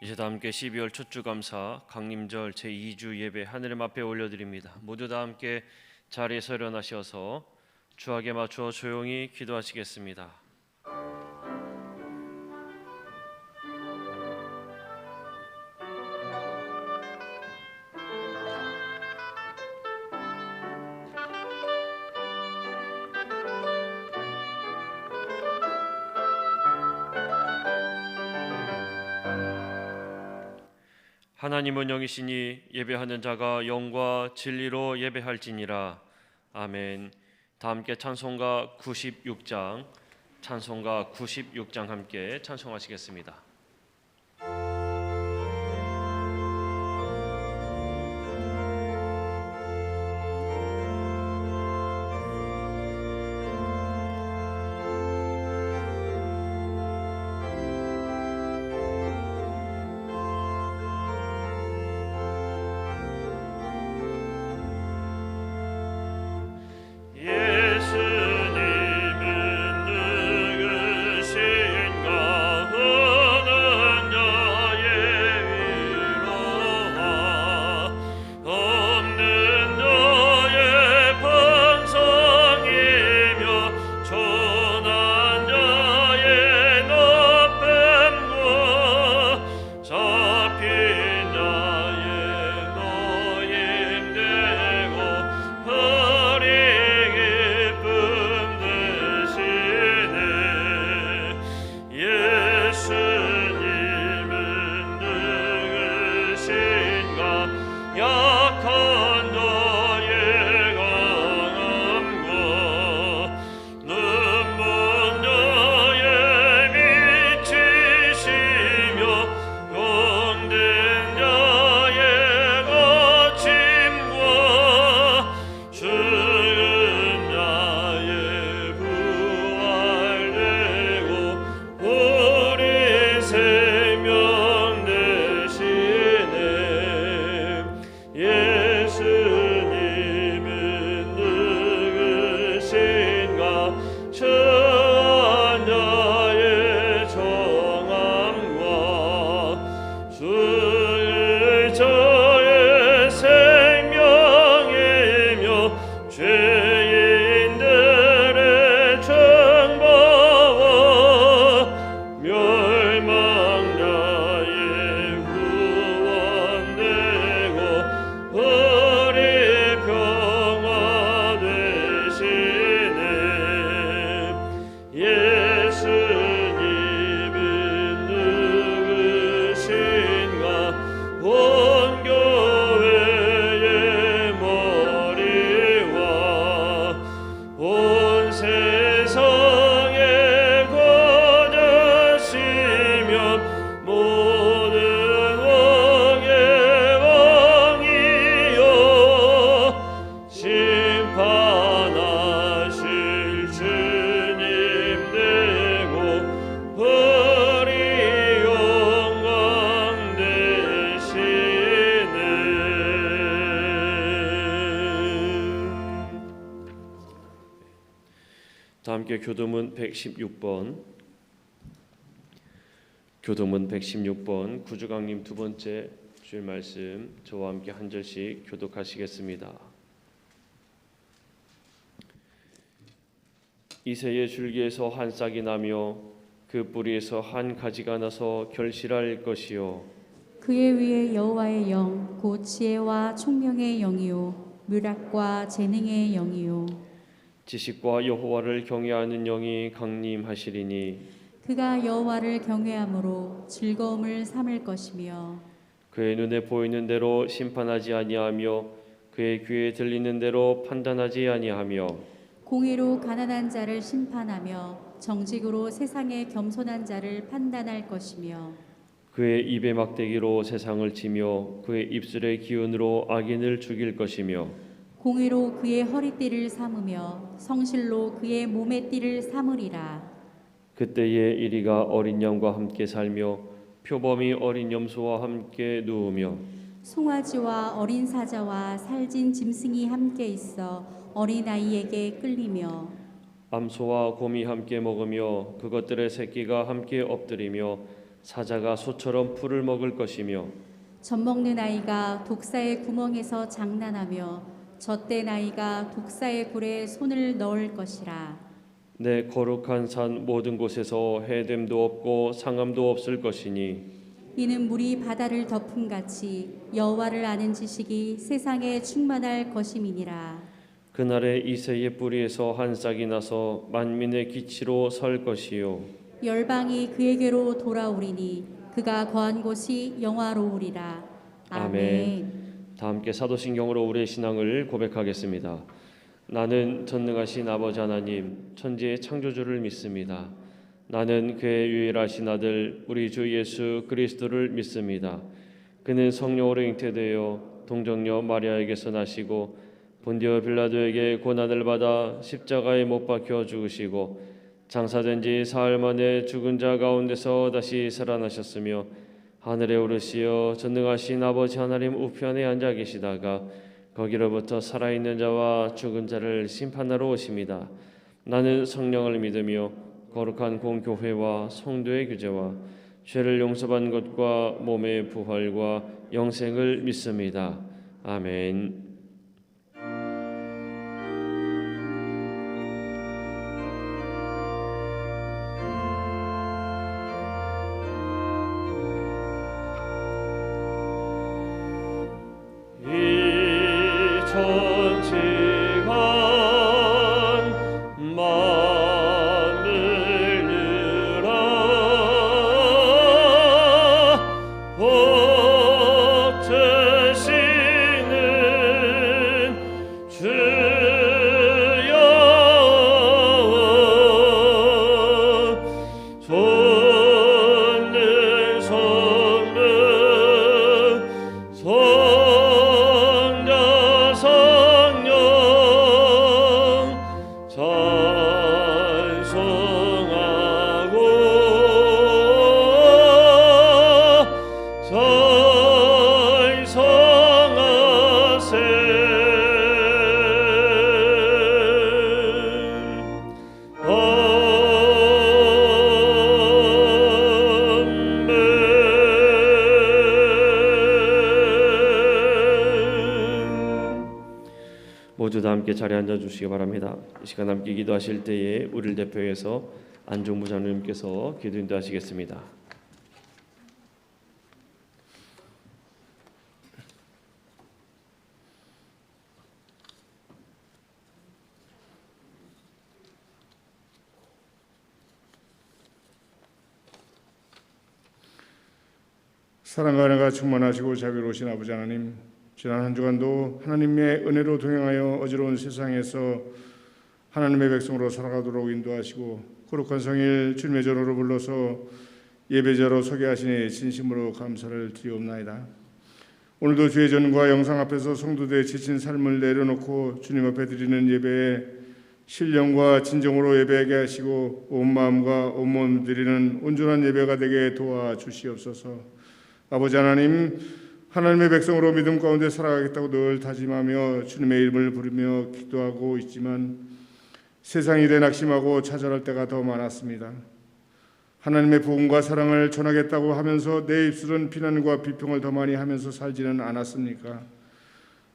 이제 다 함께 12월 첫 주 감사 강림절 제2주 예배 하늘의 앞에 올려드립니다. 모두 다 함께 자리에서 일어나셔서 주악에 맞추어 조용히 기도하시겠습니다. 하나님은 영이시니 예배하는 자가 영과 진리로 예배할지니라. 아멘. 다 함께 찬송가 96장 함께 찬송하시겠습니다. 다 함께 교도문 116번 구주강림 두 번째 주일 말씀 저와 함께 한 절씩 교독하시겠습니다. 이새의 줄기에서 한 싹이 나며 그 뿌리에서 한 가지가 나서 결실할 것이요 그의 위에 여호와의 영 곧 지혜와 총명의 영이요 묘략과 재능의 영이요 지식과 여호와를 경외하는 영이 강림하시리니 그가 여호와를 경외함으로 즐거움을 삼을 것이며 그의 눈에 보이는 대로 심판하지 아니하며 그의 귀에 들리는 대로 판단하지 아니하며 공의로 가난한 자를 심판하며 정직으로 세상의 겸손한 자를 판단할 것이며 그의 입의 막대기로 세상을 치며 그의 입술의 기운으로 악인을 죽일 것이며 공의로 그의 허리띠를 삼으며 성실로 그의 몸의 띠를 삼으리라. 그때에 이리가 어린 양과 함께 살며 표범이 어린 염소와 함께 누우며 송아지와 어린 사자와 살진 짐승이 함께 있어 어린아이에게 끌리며 암소와 곰이 함께 먹으며 그것들의 새끼가 함께 엎드리며 사자가 소처럼 풀을 먹을 것이며 젖먹는 아이가 독사의 구멍에서 장난하며 젖된 아이가 독사의 굴에 손을 넣을 것이라. 내 거룩한 산 모든 곳에서 해됨도 없고 상함도 없을 것이니 이는 물이 바다를 덮음같이 여호와를 아는 지식이 세상에 충만할 것임이니라. 그날에 이새의 뿌리에서 한 싹이 나서 만민의 기치로 설 것이요 열방이 그에게로 돌아오리니 그가 거한 곳이 영화로우리라. 아멘. 다 함께 사도신경으로 우리의 신앙을 고백하겠습니다. 나는 전능하신 아버지 하나님 천지의 창조주를 믿습니다. 나는 그의 유일하신 아들 우리 주 예수 그리스도를 믿습니다. 그는 성령으로 잉태되어 동정녀 마리아에게서 나시고 본디오 빌라도에게 고난을 받아 십자가에 못 박혀 죽으시고 장사된 지 사흘 만에 죽은 자 가운데서 다시 살아나셨으며 하늘에 오르시어 전능하신 아버지 하나님 우편에 앉아 계시다가 거기로부터 살아있는 자와 죽은 자를 심판하러 오십니다. 나는 성령을 믿으며 거룩한 공교회와 성도의 교제와 죄를 용서받는 것과 몸의 부활과 영생을 믿습니다. 아멘. 모두 다 함께 자리에 앉아 주시기 바랍니다. 이 시간 함께 기도하실 때에 우리를 대표해서 안종무 장로님께서 기도 인도하시겠습니다. 사랑과 은혜가 충만하시고 자비로우신 아버지 하나님, 지난 한 주간도 하나님의 은혜로 동행하여 어지러운 세상에서 하나님의 백성으로 살아가도록 인도하시고 거룩한 성일 주님의 전으로 불러서 예배자로 소개하시니 진심으로 감사를 드리옵나이다. 오늘도 주의 전과 영상 앞에서 성도들의 지친 삶을 내려놓고 주님 앞에 드리는 예배에 신령과 진정으로 예배하게 하시고 온 마음과 온 몸 드리는 온전한 예배가 되게 도와주시옵소서. 아버지 하나님, 하나님의 백성으로 믿음 가운데 살아가겠다고 늘 다짐하며 주님의 이름을 부르며 기도하고 있지만 세상 일에 낙심하고 좌절할 때가 더 많았습니다. 하나님의 복음과 사랑을 전하겠다고 하면서 내 입술은 비난과 비평을 더 많이 하면서 살지는 않았습니까?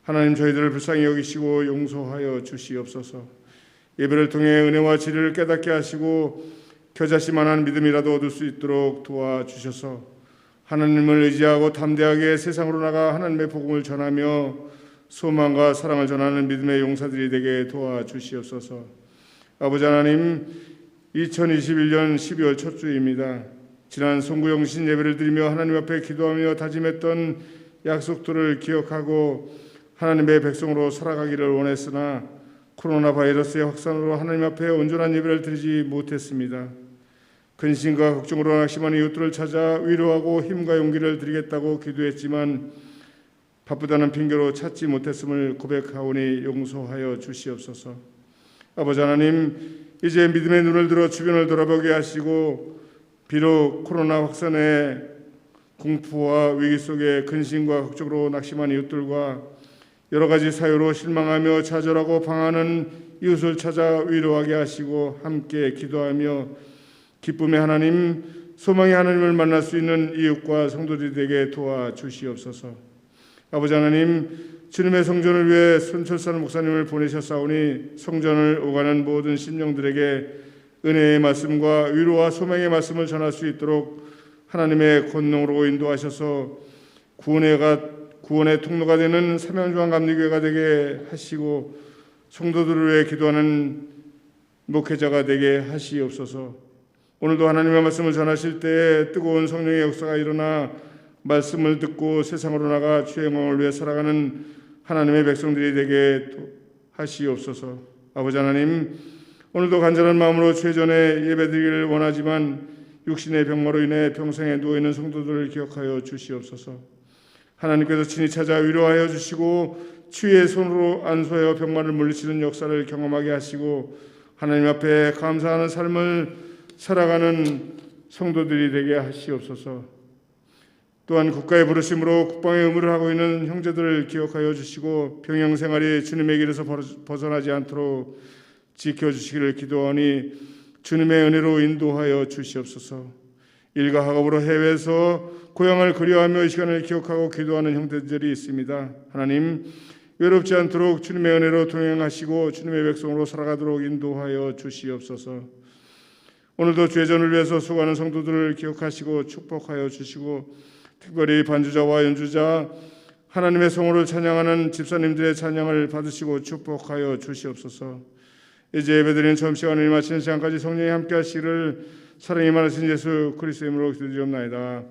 하나님, 저희들을 불쌍히 여기시고 용서하여 주시옵소서. 예배를 통해 은혜와 진리를 깨닫게 하시고 겨자씨만한 믿음이라도 얻을 수 있도록 도와주셔서 하나님을 의지하고 담대하게 세상으로 나가 하나님의 복음을 전하며 소망과 사랑을 전하는 믿음의 용사들이 되게 도와주시옵소서. 아버지 하나님, 2021년 12월 첫 주입니다. 지난 송구영신 예배를 드리며 하나님 앞에 기도하며 다짐했던 약속들을 기억하고 하나님의 백성으로 살아가기를 원했으나 코로나 바이러스의 확산으로 하나님 앞에 온전한 예배를 드리지 못했습니다. 근심과 걱정으로 낙심한 이웃들을 찾아 위로하고 힘과 용기를 드리겠다고 기도했지만 바쁘다는 핑계로 찾지 못했음을 고백하오니 용서하여 주시옵소서. 아버지 하나님, 이제 믿음의 눈을 들어 주변을 돌아보게 하시고 비록 코로나 확산의 공포와 위기 속에 근심과 걱정으로 낙심한 이웃들과 여러 가지 사유로 실망하며 좌절하고 방황하는 이웃을 찾아 위로하게 하시고 함께 기도하며 기쁨의 하나님, 소망의 하나님을 만날 수 있는 이웃과 성도들이 되게 도와주시옵소서. 아버지 하나님, 주님의 성전을 위해 손철산 목사님을 보내셨사오니 성전을 오가는 모든 심령들에게 은혜의 말씀과 위로와 소망의 말씀을 전할 수 있도록 하나님의 권능으로 인도하셔서 구원의 통로가 되는 삼양중앙감리교회가 되게 하시고 성도들을 위해 기도하는 목회자가 되게 하시옵소서. 오늘도 하나님의 말씀을 전하실 때에 뜨거운 성령의 역사가 일어나 말씀을 듣고 세상으로 나가 주의 영광을 위해 살아가는 하나님의 백성들이 되게 하시옵소서. 아버지 하나님, 오늘도 간절한 마음으로 주의 전에 예배드리기를 원하지만 육신의 병마로 인해 병상에 누워있는 성도들을 기억하여 주시옵소서. 하나님께서 친히 찾아 위로하여 주시고 주의 손으로 안수하여 병마를 물리치는 역사를 경험하게 하시고 하나님 앞에 감사하는 삶을 살아가는 성도들이 되게 하시옵소서. 또한 국가의 부르심으로 국방의 의무를 하고 있는 형제들을 기억하여 주시고 병영생활이 주님의 길에서 벗어나지 않도록 지켜주시기를 기도하니 주님의 은혜로 인도하여 주시옵소서. 일과 학업으로 해외에서 고향을 그리워하며 이 시간을 기억하고 기도하는 형제들이 있습니다. 하나님, 외롭지 않도록 주님의 은혜로 동행하시고 주님의 백성으로 살아가도록 인도하여 주시옵소서. 오늘도 주의 전을 위해서 수고하는 성도들을 기억하시고 축복하여 주시고 특별히 반주자와 연주자 하나님의 성호를 찬양하는 집사님들의 찬양을 받으시고 축복하여 주시옵소서. 이제 예배드리는 처음 시간을 마치는 시간까지 성령이 함께 하시기를 사랑이 많으신 예수 그리스도의 이름으로 기도드리옵나이다.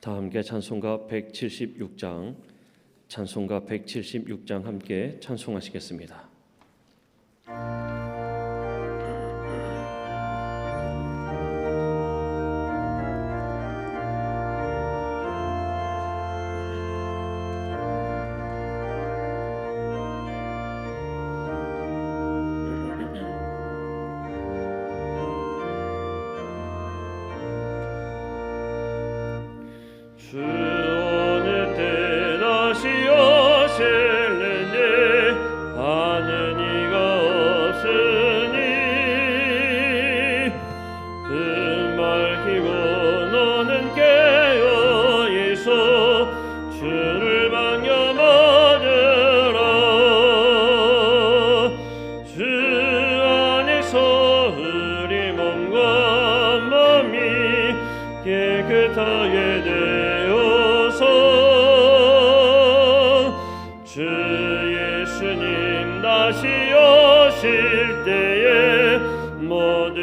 다 함께 찬송가 176장 함께 찬송하시겠습니다. 주 어느 때 다시 오실는지 아는 이가 없으니 그 밝히고 너는 깨어있어 주를 방념하느라 주 안에서 우리 몸과 마음이 깨끗하게 주 예수님 다시 오실 때에 모두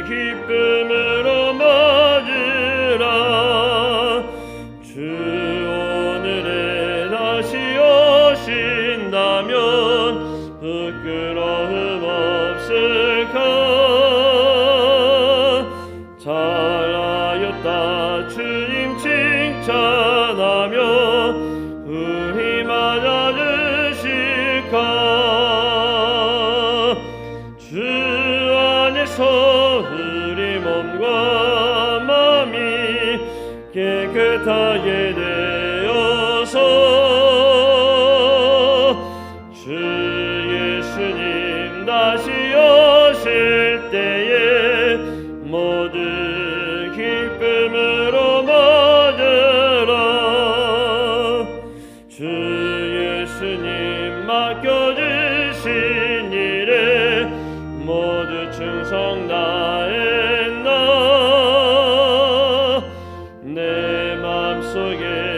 기쁨으로 맞으라. 주 오늘에 다시 오신다면 부끄러움 없을까. 잘하였다 주님 칭찬하며 우리 맞아주실까. 주 안에서 우리 몸과 마음이 깨끗하게 되어서 주 예수님 다시 오실 때에 모두 기쁨으로 맞으라. 주 예수님 맡겨주신 일에 모두 충성 다했나. 내 맘속에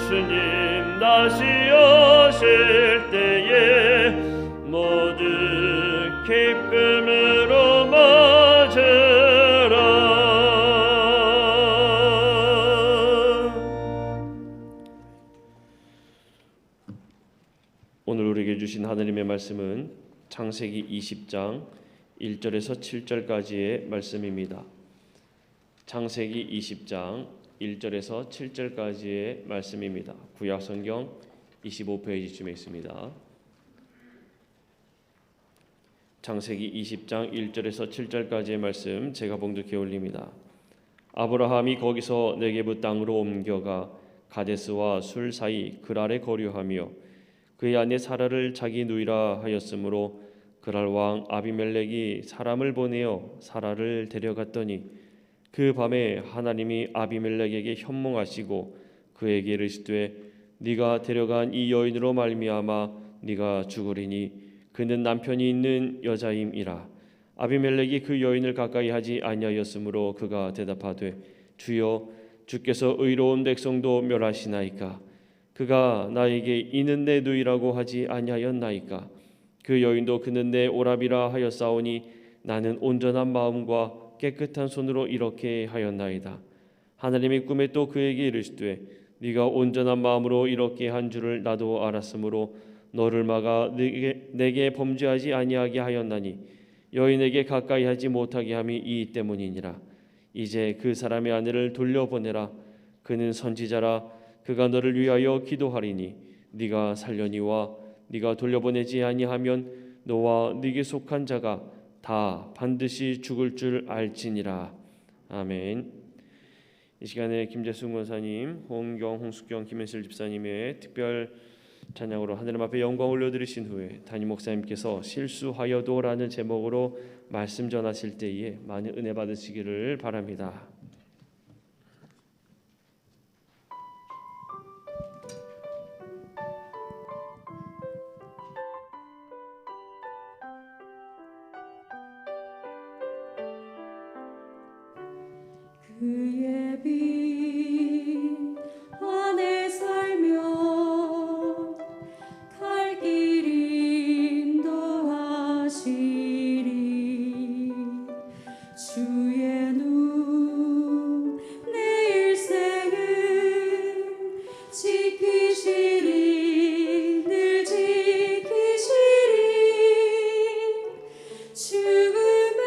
예수님 다시 오실 때에 모두 기쁨으로 맞으라. 오늘 우리에게 주신 하나님의 말씀은 창세기 20장 1절에서 7절까지의 말씀입니다. 창세기 20장 1절에서 7절까지의 말씀입니다. 구약 성경 25페이지쯤에 있습니다. 창세기 20장 1절에서 7절까지의 말씀 제가 봉독해 올립니다. 아브라함이 거기서 네게브 땅으로 옮겨가 가데스와 술 사이 그랄에 거류하며 그의 아내 사라를 자기 누이라 하였으므로 그랄 왕 아비멜렉이 사람을 보내어 사라를 데려갔더니 그 밤에 하나님이 아비멜렉에게 현몽하시고 그에게 이르시되 네가 데려간 이 여인으로 말미암아 네가 죽으리니 그는 남편이 있는 여자임이라. 아비멜렉이 그 여인을 가까이 하지 아니하였으므로 그가 대답하되 주여 주께서 의로운 백성도 멸하시나이까. 그가 나에게 이는 내 누이라고 하지 아니하였나이까. 그 여인도 그는 내 오라비라 하였사오니 나는 온전한 마음과 깨끗한 손으로 이렇게 하였나이다. 하나님이 꿈에 또 그에게 이르시되 네가 온전한 마음으로 이렇게 한 줄을 나도 알았으므로 너를 막아 내게 범죄하지 아니하게 하였나니 여인에게 가까이 하지 못하게 함이 이 때문이니라. 이제 그 사람의 아내를 돌려보내라. 그는 선지자라. 그가 너를 위하여 기도하리니 네가 살려니와 네가 돌려보내지 아니하면 너와 네게 속한 자가 다 반드시 죽을 줄 알지니라. 아멘. 이 시간에 김재순 권사님, 홍경, 홍숙경, 김현실 집사님의 특별 찬양으로 하나님 앞에 영광 올려드리신 후에 담임 목사님께서 실수하여도라는 제목으로 말씀 전하실 때에 많은 은혜 받으시기를 바랍니다. 그의 빛 안에 살며 갈 길 인도하시리. 주의 눈 내 일생을 지키시리. 늘 지키시리. 죽음의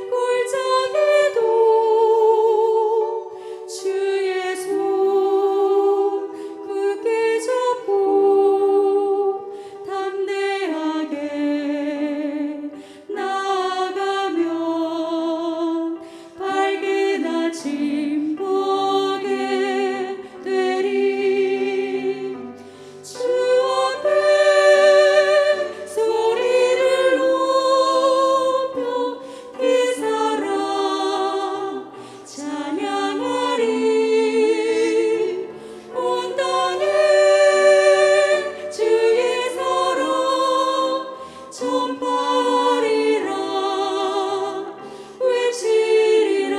골짜기도 주의 손 굳게 잡고 담대하게 나아가면 밝은 아침 보게 되리. 주 앞에 소리를 높여 이 사랑 찬양하리. 온 땅에 주의 사랑 전파하리라. 외치리라.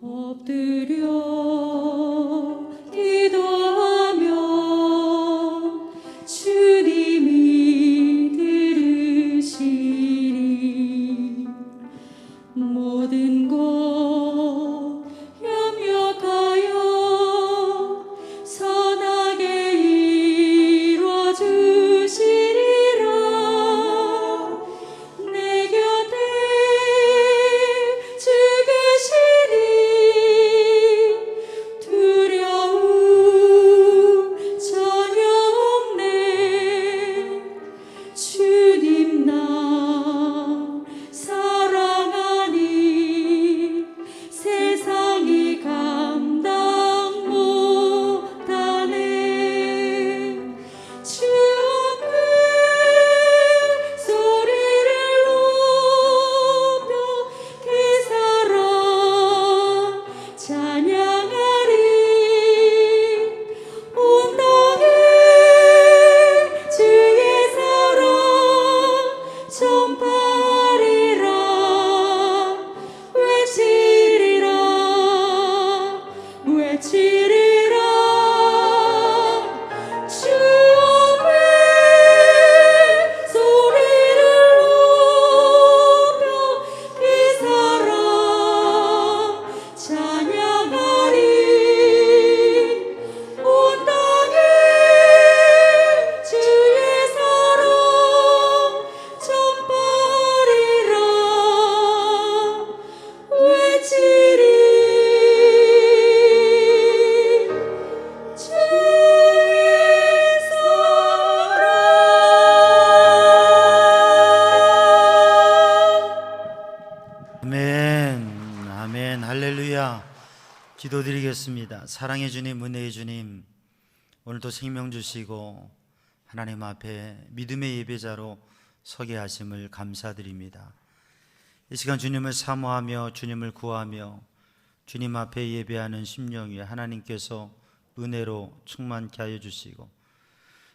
엎드려 기도하면 주님이 들으시리. 모든 것 협력하여 선하게 이루어주시리라. 내 곁에 주 계시니 기도하겠습니다. 사랑의 주님, 은혜의 주님, 오늘도 생명 주시고 하나님 앞에 믿음의 예배자로 서게 하심을 감사드립니다. 이 시간 주님을 사모하며 주님을 구하며 주님 앞에 예배하는 심령 위에 하나님께서 은혜로 충만케 하여 주시고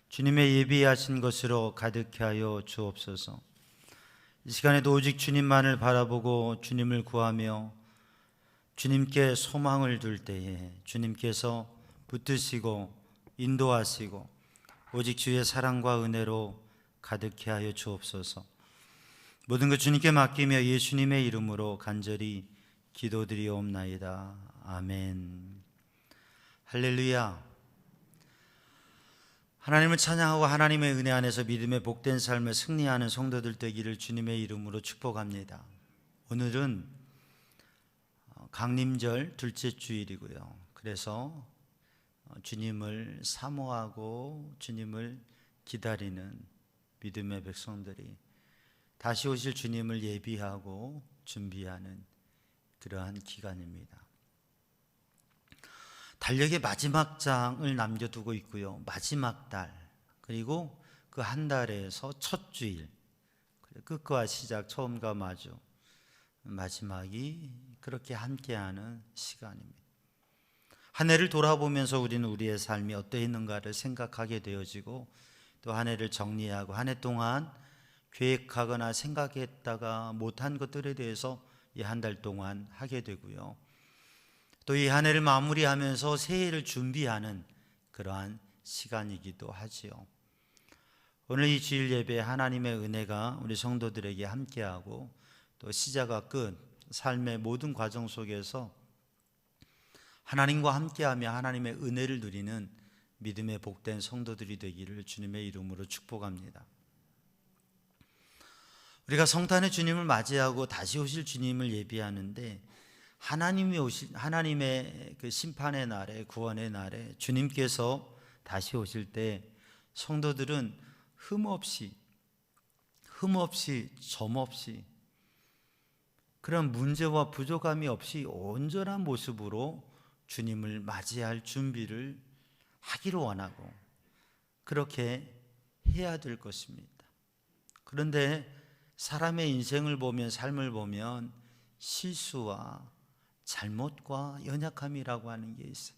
주님의 예비하신 것으로 가득케 하여 주옵소서. 이 시간에도 오직 주님만을 바라보고 주님을 구하며 주님께 소망을 둘 때에 주님께서 붙드시고 인도하시고 오직 주의 사랑과 은혜로 가득케 하여 주옵소서. 모든 것 주님께 맡기며 예수님의 이름으로 간절히 기도드리옵나이다. 아멘. 할렐루야. 하나님을 찬양하고 하나님의 은혜 안에서 믿음의 복된 삶을 승리하는 성도들 되기를 주님의 이름으로 축복합니다. 오늘은 강림절 둘째 주일이고요. 그래서 주님을 사모하고 주님을 기다리는 믿음의 백성들이 다시 오실 주님을 예비하고 준비하는 그러한 기간입니다. 달력의 마지막 장을 남겨두고 있고요. 마지막 달, 그리고 그 한 달에서 첫 주일, 끝과 시작, 처음과 마주, 마지막이 그렇게 함께하는 시간입니다. 한 해를 돌아보면서 우리는 우리의 삶이 어떠했는가를 생각하게 되어지고 또 한 해를 정리하고 한 해 동안 계획하거나 생각했다가 못한 것들에 대해서 이 한 달 동안 하게 되고요. 또 이 한 해를 마무리하면서 새해를 준비하는 그러한 시간이기도 하지요. 오늘 이 주일 예배 하나님의 은혜가 우리 성도들에게 함께하고 또 시작과 끝 삶의 모든 과정 속에서 하나님과 함께하며 하나님의 은혜를 누리는 믿음의 복된 성도들이 되기를 주님의 이름으로 축복합니다. 우리가 성탄의 주님을 맞이하고 다시 오실 주님을 예비하는데 하나님의 그 심판의 날에, 구원의 날에 주님께서 다시 오실 때 성도들은 흠없이 점없이 그런 문제와 부족함이 없이 온전한 모습으로 주님을 맞이할 준비를 하기를 원하고 그렇게 해야 될 것입니다. 그런데 사람의 인생을 보면, 삶을 보면 실수와 잘못과 연약함이라고 하는 게 있어요.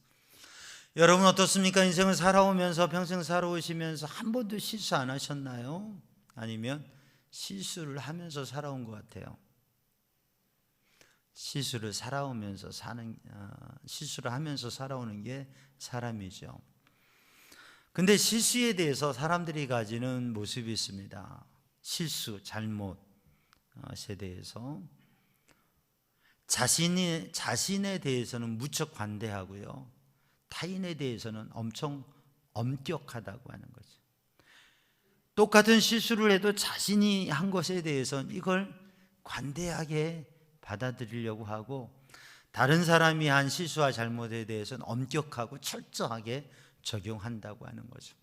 여러분 어떻습니까? 인생을 살아오면서, 평생 살아오시면서 한 번도 실수 안 하셨나요? 아니면 실수를 하면서 살아온 것 같아요? 실수를 하면서 살아오는 게 사람이죠. 근데 실수에 대해서 사람들이 가지는 모습이 있습니다. 실수, 잘못에 대해서 자신에 대해서는 무척 관대하고요, 타인에 대해서는 엄청 엄격하다고 하는 거죠. 똑같은 실수를 해도 자신이 한 것에 대해서는 이걸 관대하게 받아들이려고 하고 다른 사람이 한 실수와 잘못에 대해서는 엄격하고 철저하게 적용한다고 하는 거죠.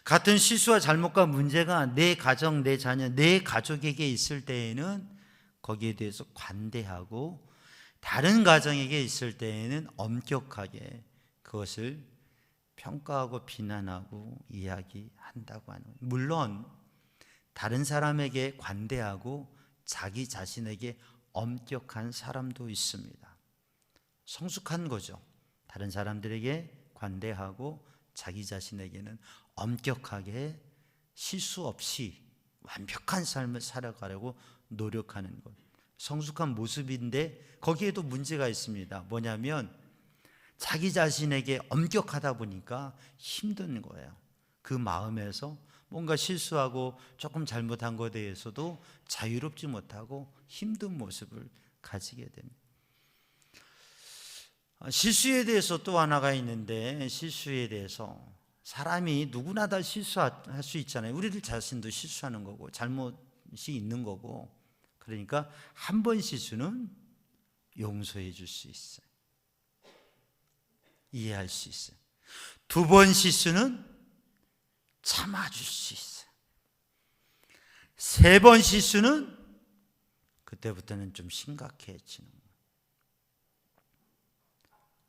같은 실수와 잘못과 문제가 내 가정, 내 자녀, 내 가족에게 있을 때에는 거기에 대해서 관대하고 다른 가정에게 있을 때에는 엄격하게 그것을 평가하고 비난하고 이야기한다고 하는 거예요. 물론 다른 사람에게 관대하고 자기 자신에게 엄격한 사람도 있습니다. 성숙한 거죠. 다른 사람들에게 관대하고 자기 자신에게는 엄격하게 실수 없이 완벽한 삶을 살아가려고 노력하는 것, 성숙한 모습인데 거기에도 문제가 있습니다. 뭐냐면 자기 자신에게 엄격하다 보니까 힘든 거예요. 그 마음에서 뭔가 실수하고 조금 잘못한 것에 대해서도 자유롭지 못하고 힘든 모습을 가지게 됩니다. 실수에 대해서 또 하나가 있는데, 실수에 대해서 사람이 누구나 다 실수할 수 있잖아요. 우리들 자신도 실수하는 거고 잘못이 있는 거고, 그러니까 한 번 실수는 용서해 줄 수 있어요. 이해할 수 있어요. 두 번 실수는 참아줄 수 있어요. 세 번 실수는 그때부터는 좀 심각해지는 거예요.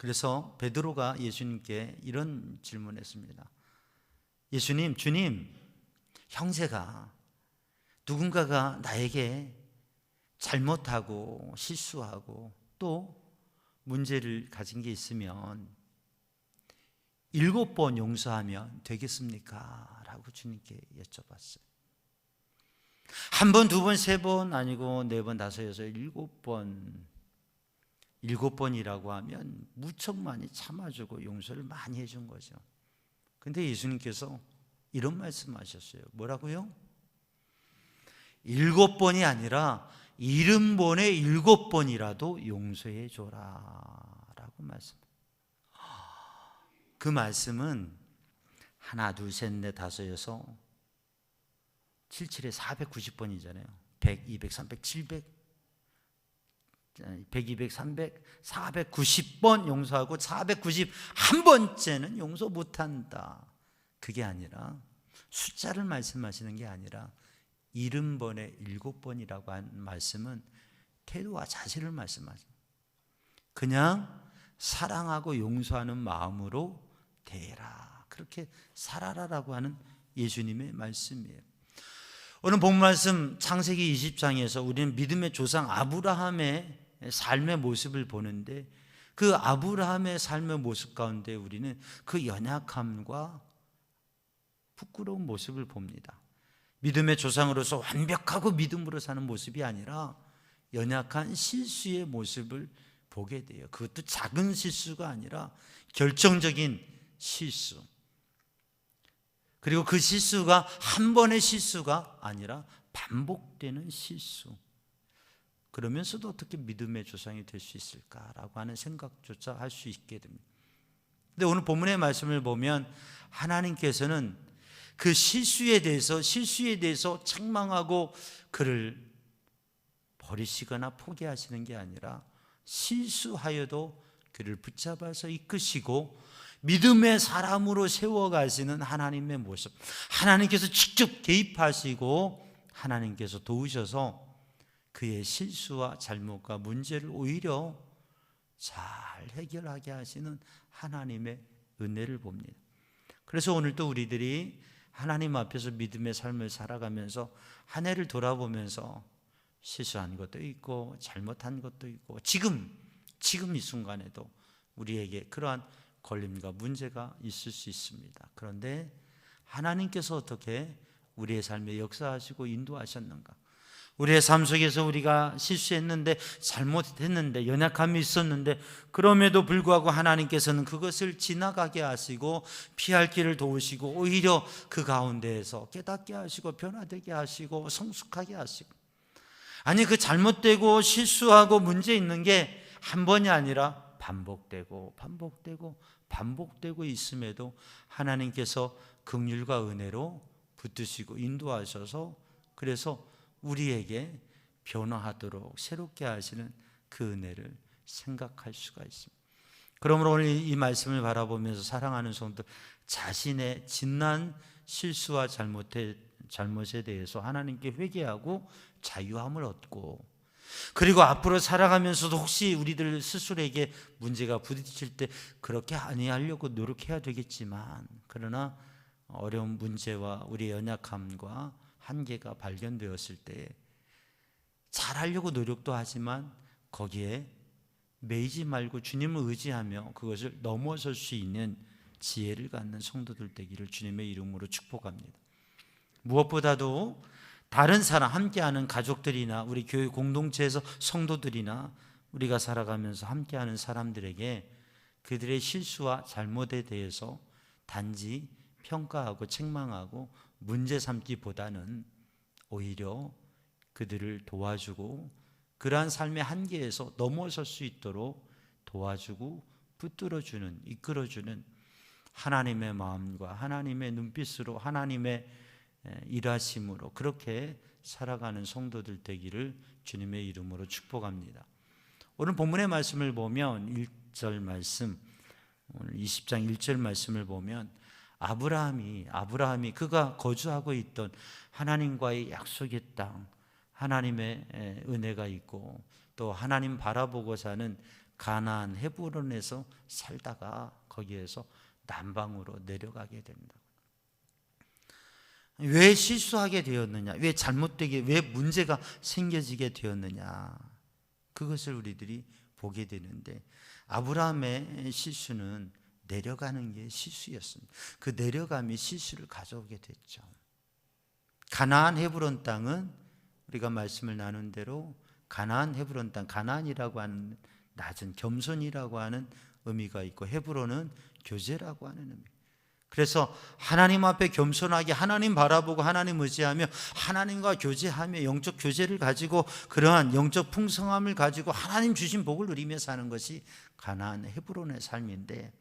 그래서 베드로가 예수님께 이런 질문했습니다. 예수님, 주님, 형제가 누군가가 나에게 잘못하고 실수하고 또 문제를 가진 게 있으면 7번 용서하면 되겠습니까? 라고 주님께 여쭤봤어요. 1번, 2번, 3번 아니고 4번, 5, 6, 7번이라고 하면 무척 많이 참아주고 용서를 많이 해준 거죠. 근데 예수님께서 이런 말씀하셨어요. 뭐라고요? 7번이 아니라 70번에 7번이라도 용서해 줘라 라고 말씀합니다. 그 말씀은 1, 2, 3, 4, 5, 6, 7, 7에 490번이잖아요. 100, 200, 300, 700, 100, 200, 300, 490번 용서하고 491번째는 용서 못한다. 그게 아니라 숫자를 말씀하시는 게 아니라 70번에 7번이라고 한 말씀은 태도와 자세를 말씀하죠. 그냥 사랑하고 용서하는 마음으로 대해라. 그렇게 살아라라고 하는 예수님의 말씀이에요. 오늘 본 말씀 창세기 20장에서 우리는 믿음의 조상 아브라함의 삶의 모습을 보는데 그 아브라함의 삶의 모습 가운데 우리는 그 연약함과 부끄러운 모습을 봅니다. 믿음의 조상으로서 완벽하고 믿음으로 사는 모습이 아니라 연약한 실수의 모습을 보게 돼요. 그것도 작은 실수가 아니라 결정적인 실수. 그리고 그 실수가 한 번의 실수가 아니라 반복되는 실수. 그러면서도 어떻게 믿음의 조상이 될 수 있을까라고 하는 생각조차 할 수 있게 됩니다. 근데 오늘 본문의 말씀을 보면 하나님께서는 그 실수에 대해서 책망하고 그를 버리시거나 포기하시는 게 아니라 실수하여도 그를 붙잡아서 이끄시고 믿음의 사람으로 세워가시는 하나님의 모습, 하나님께서 직접 개입하시고 하나님께서 도우셔서 그의 실수와 잘못과 문제를 오히려 잘 해결하게 하시는 하나님의 은혜를 봅니다. 그래서 오늘도 우리들이 하나님 앞에서 믿음의 삶을 살아가면서 한 해를 돌아보면서 실수한 것도 있고 잘못한 것도 있고 지금 이 순간에도 우리에게 그러한 걸림과 문제가 있을 수 있습니다. 그런데 하나님께서 어떻게 우리의 삶에 역사하시고 인도하셨는가? 우리의 삶 속에서 우리가 실수했는데 잘못했는데 연약함이 있었는데 그럼에도 불구하고 하나님께서는 그것을 지나가게 하시고 피할 길을 도우시고 오히려 그 가운데에서 깨닫게 하시고 변화되게 하시고 성숙하게 하시고 아니 그 잘못되고 실수하고 문제 있는 게 한 번이 아니라 반복되고 있음에도 하나님께서 긍휼과 은혜로 붙드시고 인도하셔서 그래서 우리에게 변화하도록 새롭게 하시는 그 은혜를 생각할 수가 있습니다. 그러므로 오늘 이 말씀을 바라보면서 사랑하는 성도들 자신의 지난 실수와 잘못에 대해서 하나님께 회개하고 자유함을 얻고 그리고 앞으로 살아가면서도 혹시 우리들 스스로에게 문제가 부딪힐 때 그렇게 아니하려고 노력해야 되겠지만 그러나 어려운 문제와 우리의 연약함과 한계가 발견되었을 때 잘하려고 노력도 하지만 거기에 매이지 말고 주님을 의지하며 그것을 넘어설 수 있는 지혜를 갖는 성도들 되기를 주님의 이름으로 축복합니다. 무엇보다도 다른 사람 함께하는 가족들이나 우리 교회 공동체에서 성도들이나 우리가 살아가면서 함께하는 사람들에게 그들의 실수와 잘못에 대해서 단지 평가하고 책망하고 문제 삼기보다는 오히려 그들을 도와주고 그러한 삶의 한계에서 넘어설 수 있도록 도와주고 붙들어주는 이끌어주는 하나님의 마음과 하나님의 눈빛으로 하나님의 일하심으로 그렇게 살아가는 성도들 되기를 주님의 이름으로 축복합니다. 오늘 본문의 말씀을 보면 1절 말씀 오늘 20장 1절 말씀을 보면 아브라함이 그가 거주하고 있던 하나님과의 약속의 땅 하나님의 은혜가 있고 또 하나님 바라보고 사는 가나안 헤브론에서 살다가 거기에서 남방으로 내려가게 된다. 왜 실수하게 되었느냐? 왜 잘못되게, 왜 문제가 생겨지게 되었느냐? 그것을 우리들이 보게 되는데, 아브라함의 실수는 내려가는 게 실수였습니다. 그 내려감이 실수를 가져오게 됐죠. 가나안 헤브론 땅은 우리가 말씀을 나눈 대로 가나안 헤브론 땅, 가나안이라고 하는 낮은 겸손이라고 하는 의미가 있고, 헤브론은 교제라고 하는 의미. 그래서 하나님 앞에 겸손하게 하나님 바라보고 하나님 의지하며 하나님과 교제하며 영적 교제를 가지고 그러한 영적 풍성함을 가지고 하나님 주신 복을 누리며 사는 것이 가나안 헤브론의 삶인데,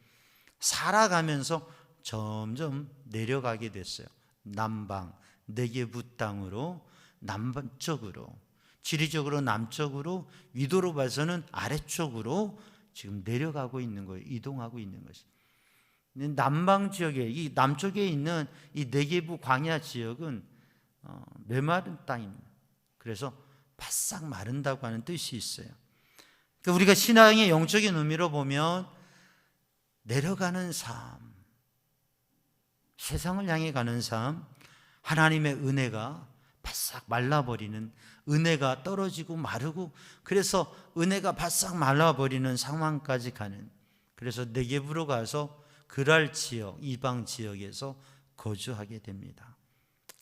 살아가면서 점점 내려가게 됐어요. 남방 네게부 땅으로, 남쪽으로, 지리적으로 남쪽으로, 위도로 봐서는 아래쪽으로 지금 내려가고 있는 거예요. 이동하고 있는 것이. 남방 지역에, 이 남쪽에 있는 이 네게부 광야 지역은 메마른 땅입니다. 그래서 바싹 마른다고 하는 뜻이 있어요. 그러니까 우리가 신앙의 영적인 의미로 보면 내려가는 삶, 세상을 향해 가는 삶, 하나님의 은혜가 바싹 말라버리는, 은혜가 떨어지고 마르고, 그래서 은혜가 바싹 말라버리는 상황까지 가는, 그래서 네게부로 가서 그랄 지역, 이방 지역에서 거주하게 됩니다.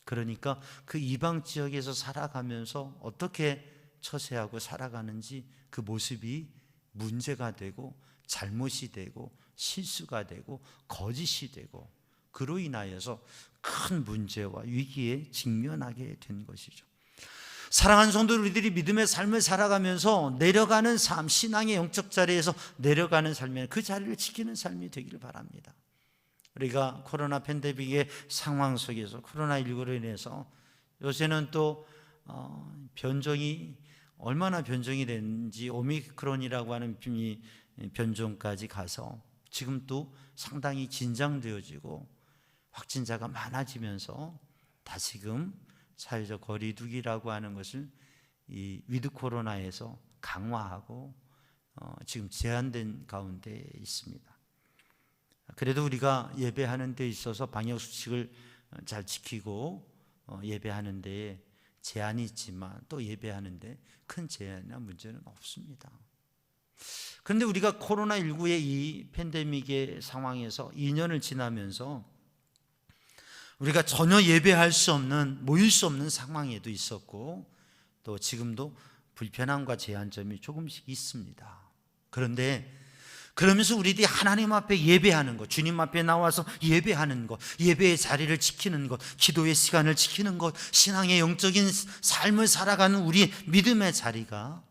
그러니까 그 이방 지역에서 살아가면서 어떻게 처세하고 살아가는지 그 모습이 문제가 되고 잘못이 되고 실수가 되고 거짓이 되고, 그로 인하여서 큰 문제와 위기에 직면하게 된 것이죠. 사랑하는 성도, 우리들이 믿음의 삶을 살아가면서 내려가는 삶, 신앙의 영적 자리에서 내려가는 삶에 그 자리를 지키는 삶이 되기를 바랍니다. 우리가 코로나 팬데믹의 상황 속에서, 코로나19로 인해서 요새는 또 변종이 얼마나 변종이 됐는지, 오미크론이라고 하는 변종까지 가서 지금 또 상당히 긴장되어지고 확진자가 많아지면서 다시금 사회적 거리두기라고 하는 것을 이 위드 코로나에서 강화하고 지금 제한된 가운데 있습니다. 그래도 우리가 예배하는 데 있어서 방역 수칙을 잘 지키고 예배하는 데에 제한이 있지만 또 예배하는 데 큰 제한이나 문제는 없습니다. 그런데 우리가 코로나19의 이 팬데믹의 상황에서 2년을 지나면서 우리가 전혀 예배할 수 없는, 모일 수 없는 상황에도 있었고, 또 지금도 불편함과 제한점이 조금씩 있습니다. 그런데 그러면서 우리들이 하나님 앞에 예배하는 것, 주님 앞에 나와서 예배하는 것, 예배의 자리를 지키는 것, 기도의 시간을 지키는 것, 신앙의 영적인 삶을 살아가는 우리 믿음의 자리가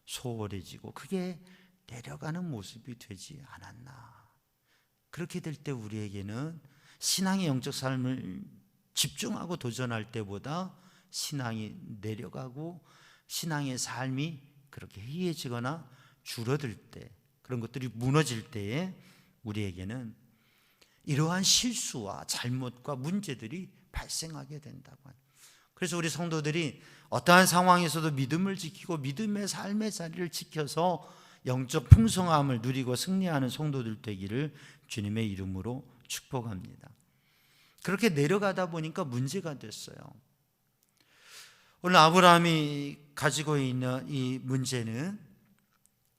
소홀해지고 그게 내려가는 모습이 되지 않았나. 그렇게 될 때 우리에게는 신앙의 영적 삶을 집중하고 도전할 때보다 신앙이 내려가고 신앙의 삶이 그렇게 희해지거나 줄어들 때, 그런 것들이 무너질 때에 우리에게는 이러한 실수와 잘못과 문제들이 발생하게 된다고 합니다. 그래서 우리 성도들이 어떠한 상황에서도 믿음을 지키고 믿음의 삶의 자리를 지켜서 영적 풍성함을 누리고 승리하는 성도들 되기를 주님의 이름으로 축복합니다. 그렇게 내려가다 보니까 문제가 됐어요. 오늘 아브라함이 가지고 있는 이 문제는,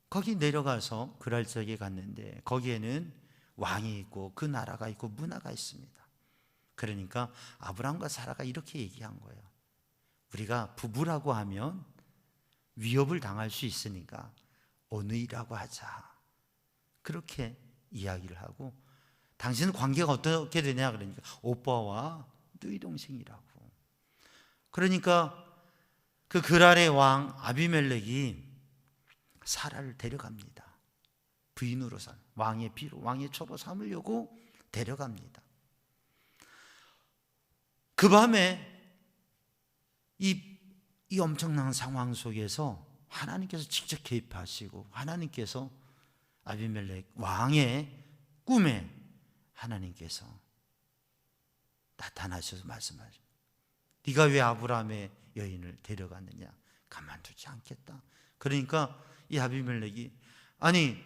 거기 내려가서 그랄 지역에 갔는데 거기에는 왕이 있고 그 나라가 있고 문화가 있습니다. 그러니까 아브라함과 사라가 이렇게 얘기한 거예요. 우리가 부부라고 하면 위협을 당할 수 있으니까 어느이라고 하자. 그렇게 이야기를 하고, 당신은 관계가 어떻게 되냐 그러니까 오빠와 너희 동생이라고. 그러니까 그 그랄의 왕 아비멜렉이 사라를 데려갑니다. 부인으로 왕의 비로, 왕의 처로 삼으려고 데려갑니다. 그 밤에 이 엄청난 상황 속에서 하나님께서 직접 개입하시고, 하나님께서 아비멜렉 왕의 꿈에 하나님께서 나타나셔서 말씀하십니다. 네가 왜 아브라함의 여인을 데려갔느냐? 가만두지 않겠다. 그러니까 이 아비멜렉이 아니,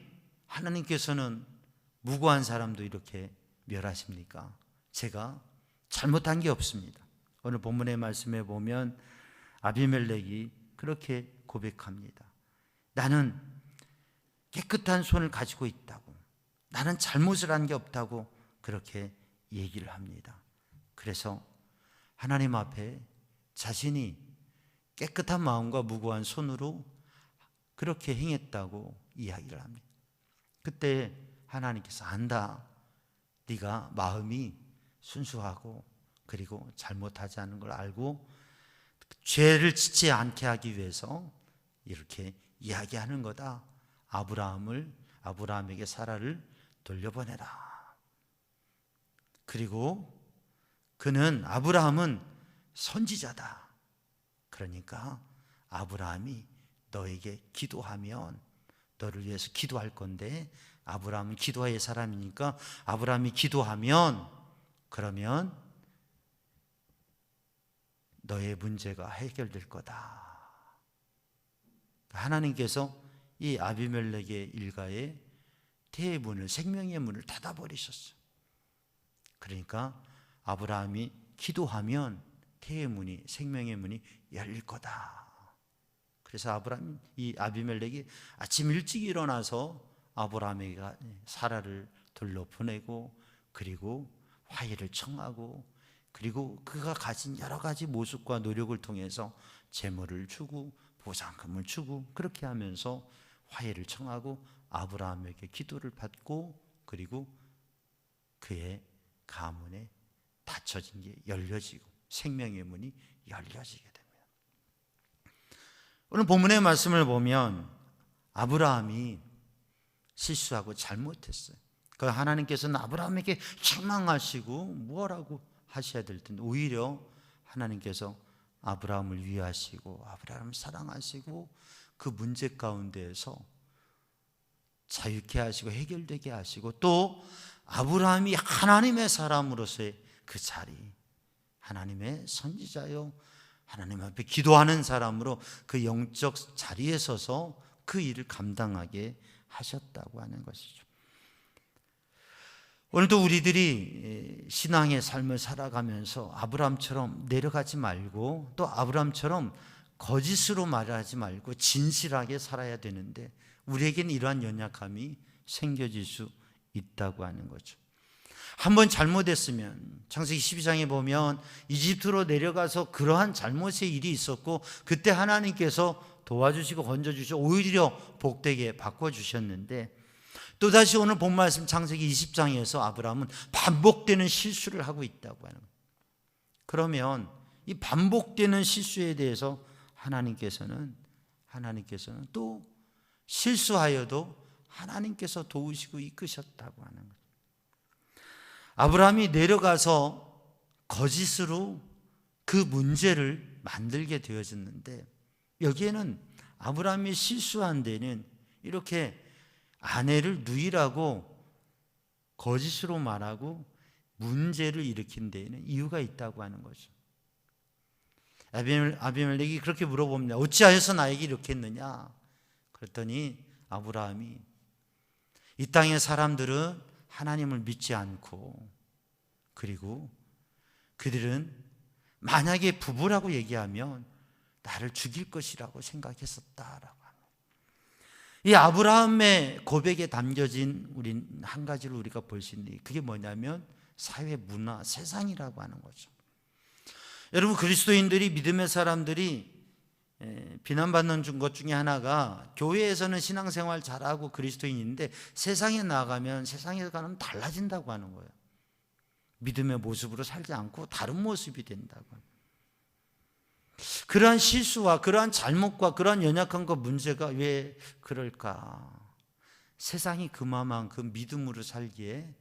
하나님께서는 무고한 사람도 이렇게 멸하십니까? 제가 잘못한 게 없습니다. 오늘 본문의 말씀에 보면 아비멜렉이 그렇게 고백합니다. 나는 깨끗한 손을 가지고 있다고, 나는 잘못을 한 게 없다고 그렇게 얘기를 합니다. 그래서 하나님 앞에 자신이 깨끗한 마음과 무고한 손으로 그렇게 행했다고 이야기를 합니다. 그때 하나님께서 안다, 네가 마음이 순수하고 그리고 잘못하지 않은 걸 알고 죄를 짓지 않게 하기 위해서 이렇게 이야기하는 거다. 아브라함에게 사라를 돌려보내라. 그리고 아브라함은 선지자다. 그러니까 아브라함이 너에게 기도하면 너를 위해서 기도할 건데, 아브라함은 기도의 사람이니까 아브라함이 기도하면 그러면 너의 문제가 해결될 거다. 하나님께서 이 아비멜렉의 일가의 태의 문을, 생명의 문을 닫아버리셨어요. 그러니까 아브라함이 기도하면 태의 문이, 생명의 문이 열릴 거다. 그래서 이 아비멜렉이 아침 일찍 일어나서 아브라함에게 사라를 돌려보내고 그리고 화해를 청하고 그리고 그가 가진 여러 가지 모습과 노력을 통해서 재물을 주고 보상금을 주고 그렇게 하면서 화해를 청하고 아브라함에게 기도를 받고 그리고 그의 가문에 닫혀진 게 열려지고 생명의 문이 열려지게 됩니다. 오늘 본문의 말씀을 보면 아브라함이 실수하고 잘못했어요. 그 하나님께서는 아브라함에게 책망하시고 뭐라고 하셔야 될 텐데 오히려 하나님께서 아브라함을 위하시고 아브라함을 사랑하시고 그 문제 가운데에서 자유케 하시고 해결되게 하시고 또 아브라함이 하나님의 사람으로서의 그 자리, 하나님의 선지자요 하나님 앞에 기도하는 사람으로 그 영적 자리에 서서 그 일을 감당하게 하셨다고 하는 것이죠. 오늘도 우리들이 신앙의 삶을 살아가면서 아브라함처럼 내려가지 말고 또 아브라함처럼 거짓으로 말하지 말고 진실하게 살아야 되는데 우리에게는 이러한 연약함이 생겨질 수 있다고 하는 거죠. 한번 잘못했으면 창세기 12장에 보면 이집트로 내려가서 그러한 잘못의 일이 있었고 그때 하나님께서 도와주시고 건져주시고 오히려 복되게 바꿔주셨는데 또다시 오늘 본 말씀 창세기 20장에서 아브라함은 반복되는 실수를 하고 있다고 하는 거예요. 그러면 이 반복되는 실수에 대해서 하나님께서는 또 실수하여도 하나님께서 도우시고 이끄셨다고 하는 거예요. 아브라함이 내려가서 거짓으로 그 문제를 만들게 되어졌는데 여기에는 아브라함이 실수한 데는 이렇게 아내를 누이라고 거짓으로 말하고 문제를 일으킨 데에는 이유가 있다고 하는 거죠. 아비멜렉이 그렇게 물어봅니다. 어찌하여서 나에게 이렇게 했느냐? 그랬더니 아브라함이 이 땅의 사람들은 하나님을 믿지 않고 그리고 그들은 만약에 부부라고 얘기하면 나를 죽일 것이라고 생각했었다라고 합니다. 이 아브라함의 고백에 담겨진 우린 한 가지를 우리가 볼 수 있는데 그게 뭐냐면 사회 문화, 세상이라고 하는 거죠. 여러분 그리스도인들이 믿음의 사람들이 비난받는 것 중에 하나가 교회에서는 신앙생활 잘하고 그리스도인인데 세상에 나가면 세상에 가면 달라진다고 하는 거예요. 믿음의 모습으로 살지 않고 다른 모습이 된다고. 그러한 실수와 그러한 잘못과 그러한 연약함과 문제가 왜 그럴까? 세상이 그만큼 믿음으로 살기에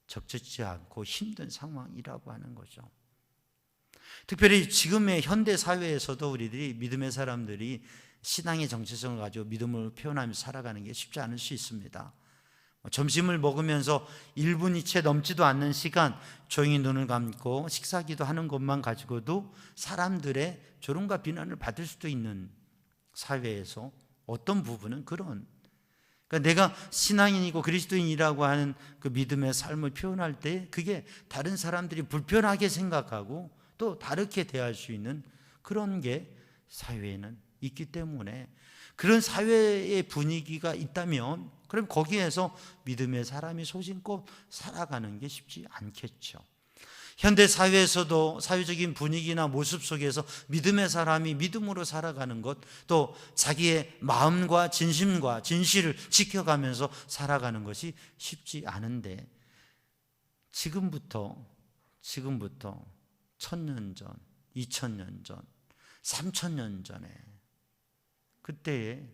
적절치 않고 힘든 상황이라고 하는 거죠. 특별히 지금의 현대 사회에서도 우리들이 믿음의 사람들이 신앙의 정체성을 가지고 믿음을 표현하면서 살아가는 게 쉽지 않을 수 있습니다. 점심을 먹으면서 1분이 채 넘지도 않는 시간 조용히 눈을 감고 식사기도 하는 것만 가지고도 사람들의 조롱과 비난을 받을 수도 있는 사회에서 어떤 부분은 그런 그러니까 내가 신앙인이고 그리스도인이라고 하는 그 믿음의 삶을 표현할 때 그게 다른 사람들이 불편하게 생각하고 또 다르게 대할 수 있는 그런 게 사회에는 있기 때문에, 그런 사회의 분위기가 있다면 그럼 거기에서 믿음의 사람이 소신껏 살아가는 게 쉽지 않겠죠. 현대 사회에서도 사회적인 분위기나 모습 속에서 믿음의 사람이 믿음으로 살아가는 것, 또 자기의 마음과 진심과 진실을 지켜가면서 살아가는 것이 쉽지 않은데, 지금부터 1000년 전, 2000년 전, 3000년 전에 그때의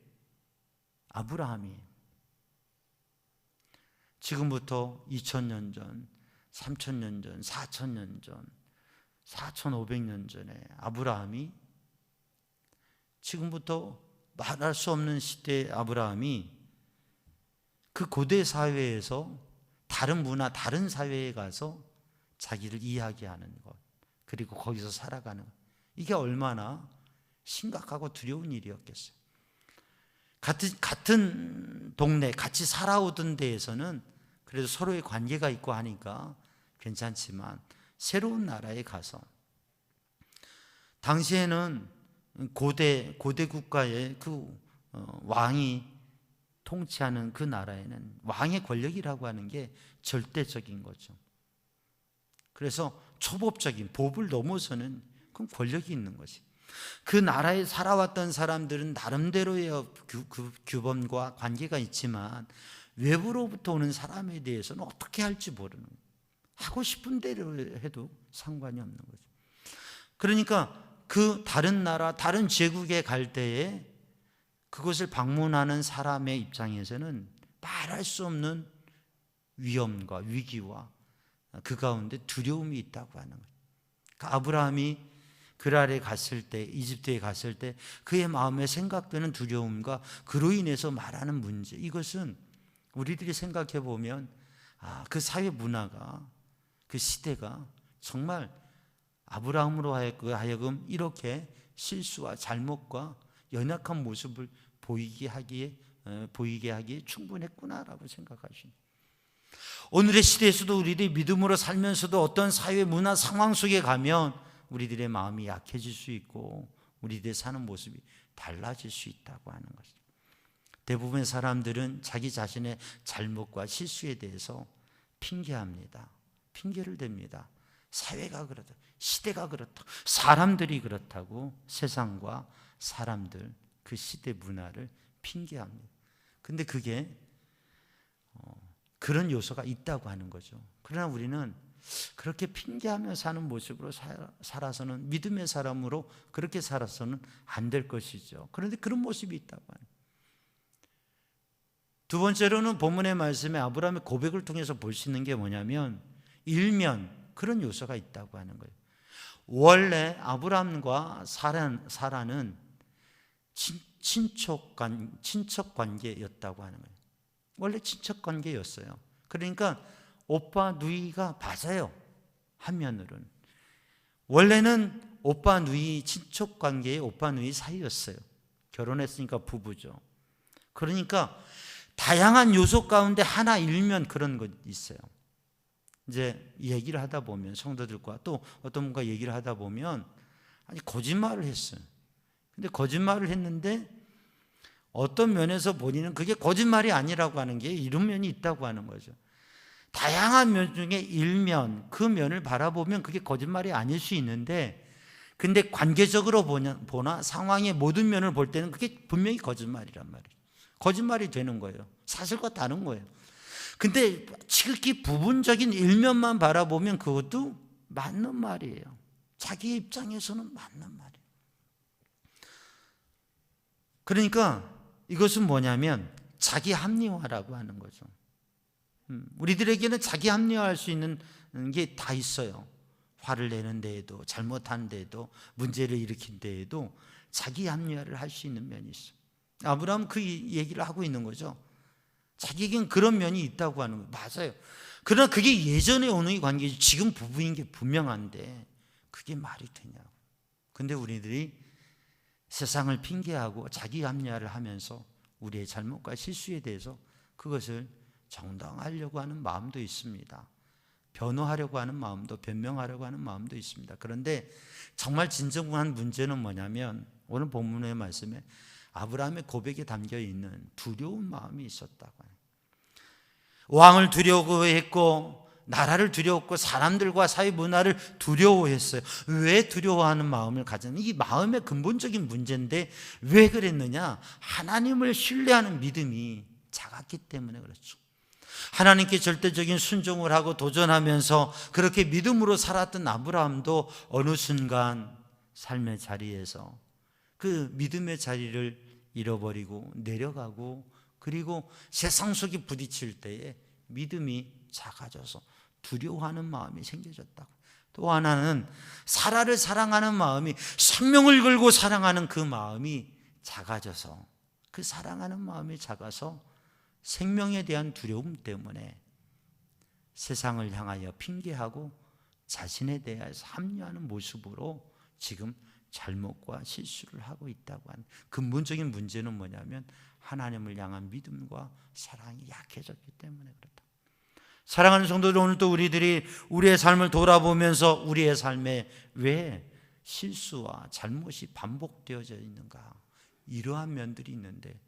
아브라함이 지금부터 2000년 전, 3000년 전, 4000년 전, 4500년 전에 아브라함이, 지금부터 말할 수 없는 시대의 아브라함이 그 고대 사회에서 다른 문화, 다른 사회에 가서 자기를 이야기하는 것, 그리고 거기서 살아가는 것, 이게 얼마나 심각하고 두려운 일이었겠어요. 같은 동네, 같이 살아오던 데에서는 그래도 서로의 관계가 있고 하니까 괜찮지만, 새로운 나라에 가서, 당시에는 고대 국가의 그 왕이 통치하는 그 나라에는 왕의 권력이라고 하는 게 절대적인 거죠. 그래서 초법적인 법을 넘어서는 그건 권력이 있는 것이, 그 나라에 살아왔던 사람들은 나름대로의 규범과 관계가 있지만 외부로부터 오는 사람에 대해서는 어떻게 할지 모르는 거예요. 하고 싶은 대로 해도 상관이 없는 거죠. 그러니까 그 다른 나라, 다른 제국에 갈 때에 그것을 방문하는 사람의 입장에서는 말할 수 없는 위험과 위기와 그 가운데 두려움이 있다고 하는 거예요. 그러니까 아브라함이 그랄에 갔을 때, 이집트에 갔을 때 그의 마음에 생각되는 두려움과 그로 인해서 말하는 문제, 이것은 우리들이 생각해 보면 그 사회 문화가, 그 시대가 정말 아브라함으로 하여금 이렇게 실수와 잘못과 연약한 모습을 보이게 하기에 충분했구나라고 생각하십니다. 오늘의 시대에서도 우리들이 믿음으로 살면서도 어떤 사회 문화 상황 속에 가면 우리들의 마음이 약해질 수 있고 우리들의 사는 모습이 달라질 수 있다고 하는 것이죠. 대부분의 사람들은 자기 자신의 잘못과 실수에 대해서 핑계합니다. 핑계를 댑니다. 사회가 그렇다, 시대가 그렇다, 사람들이 그렇다고 세상과 사람들, 그 시대 문화를 핑계합니다. 근데 그게 그런 요소가 있다고 하는 거죠. 그러나 우리는 그렇게 핑계하며 사는 모습으로 살아서는, 믿음의 사람으로 그렇게 살아서는 안 될 것이죠. 그런데 그런 모습이 있다고 하는 거예요. 두 번째로는 본문의 말씀에 아브라함의 고백을 통해서 볼 수 있는 게 뭐냐면, 일면 그런 요소가 있다고 하는 거예요. 원래 아브라함과 사라는 친척 관계였다고 하는 거예요. 원래 친척 관계였어요. 그러니까 오빠 누이가 맞아요. 한면으로는 원래는 오빠 누이, 친척 관계의 오빠 누이 사이였어요. 결혼했으니까 부부죠. 그러니까 다양한 요소 가운데 하나 일면 그런 것 있어요. 이제 얘기를 하다 보면, 성도들과 또 어떤 분과 얘기를 하다 보면, 아니 거짓말을 했어요. 근데 거짓말을 했는데 어떤 면에서 본인은 그게 거짓말이 아니라고 하는 게 이런 면이 있다고 하는 거죠. 다양한 면 중에 일면, 그 면을 바라보면 그게 거짓말이 아닐 수 있는데, 근데 관계적으로 보나 상황의 모든 면을 볼 때는 그게 분명히 거짓말이란 말이에요. 거짓말이 되는 거예요. 사실과 다른 거예요. 근데 지극히 부분적인 일면만 바라보면 그것도 맞는 말이에요. 자기 입장에서는 맞는 말이에요. 그러니까 이것은 뭐냐면 자기 합리화라고 하는 거죠. 우리들에게는 자기 합리화할 수 있는 게 다 있어요. 화를 내는 데에도, 잘못한 데에도, 문제를 일으킨 데에도 자기 합리화를 할 수 있는 면이 있어요. 아브라함은 그 얘기를 하고 있는 거죠. 자기에겐 그런 면이 있다고 하는 거예요. 맞아요. 그러나 그게 예전에 오는 관계지 지금 부부인 게 분명한데 그게 말이 되냐고. 근데 우리들이 세상을 핑계하고 자기 합리화를 하면서 우리의 잘못과 실수에 대해서 그것을 정당하려고 하는 마음도 있습니다. 변호하려고 하는 마음도, 변명하려고 하는 마음도 있습니다. 그런데 정말 진정한 문제는 뭐냐면 오늘 본문의 말씀에 아브라함의 고백에 담겨 있는 두려운 마음이 있었다고 해요. 왕을 두려워했고 나라를 두려웠고 사람들과 사회 문화를 두려워했어요. 왜 두려워하는 마음을 가졌냐? 이 마음의 근본적인 문제인데 왜 그랬느냐? 하나님을 신뢰하는 믿음이 작았기 때문에 그렇죠. 하나님께 절대적인 순종을 하고 도전하면서 그렇게 믿음으로 살았던 아브라함도 어느 순간 삶의 자리에서 그 믿음의 자리를 잃어버리고 내려가고, 그리고 세상 속에 부딪힐 때에 믿음이 작아져서 두려워하는 마음이 생겨졌다고. 또 하나는 사라를 사랑하는 마음이, 생명을 걸고 사랑하는 그 마음이 작아져서, 그 사랑하는 마음이 작아서 생명에 대한 두려움 때문에 세상을 향하여 핑계하고 자신에 대해서 합리화하는 모습으로 지금 잘못과 실수를 하고 있다고 하는 근본적인 문제는 뭐냐면 하나님을 향한 믿음과 사랑이 약해졌기 때문에 그렇다. 사랑하는 성도들, 오늘도 우리들이 우리의 삶을 돌아보면서 우리의 삶에 왜 실수와 잘못이 반복되어져 있는가, 이러한 면들이 있는데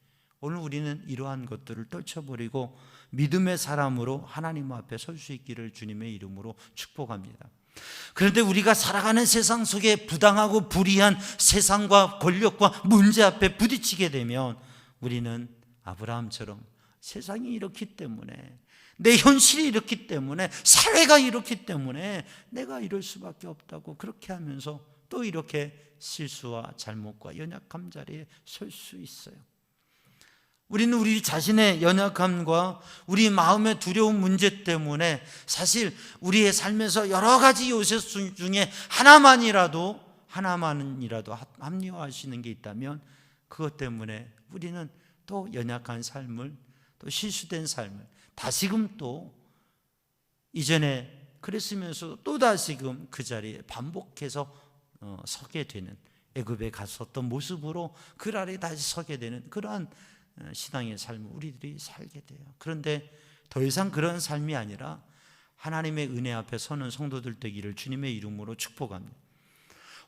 오늘 우리는 이러한 것들을 떨쳐버리고 믿음의 사람으로 하나님 앞에 설 수 있기를 주님의 이름으로 축복합니다. 그런데 우리가 살아가는 세상 속에 부당하고 불의한 세상과 권력과 문제 앞에 부딪히게 되면 우리는 아브라함처럼 세상이 이렇기 때문에, 내 현실이 이렇기 때문에, 사회가 이렇기 때문에 내가 이럴 수밖에 없다고 그렇게 하면서 또 이렇게 실수와 잘못과 연약함 자리에 설 수 있어요. 우리는 우리 자신의 연약함과 우리 마음의 두려운 문제 때문에 사실 우리의 삶에서 여러 가지 요소 중에 하나만이라도 합리화할 수 있는 게 있다면 그것 때문에 우리는 또 연약한 삶을, 또 실수된 삶을 다시금 또 이전에 그랬으면서 또 다시금 그 자리에 반복해서 서게 되는, 애굽에 갔었던 모습으로 그 아래에 다시 서게 되는 그러한 신앙의 삶을 우리들이 살게 돼요. 그런데 더 이상 그런 삶이 아니라 하나님의 은혜 앞에 서는 성도들 되기를 주님의 이름으로 축복합니다.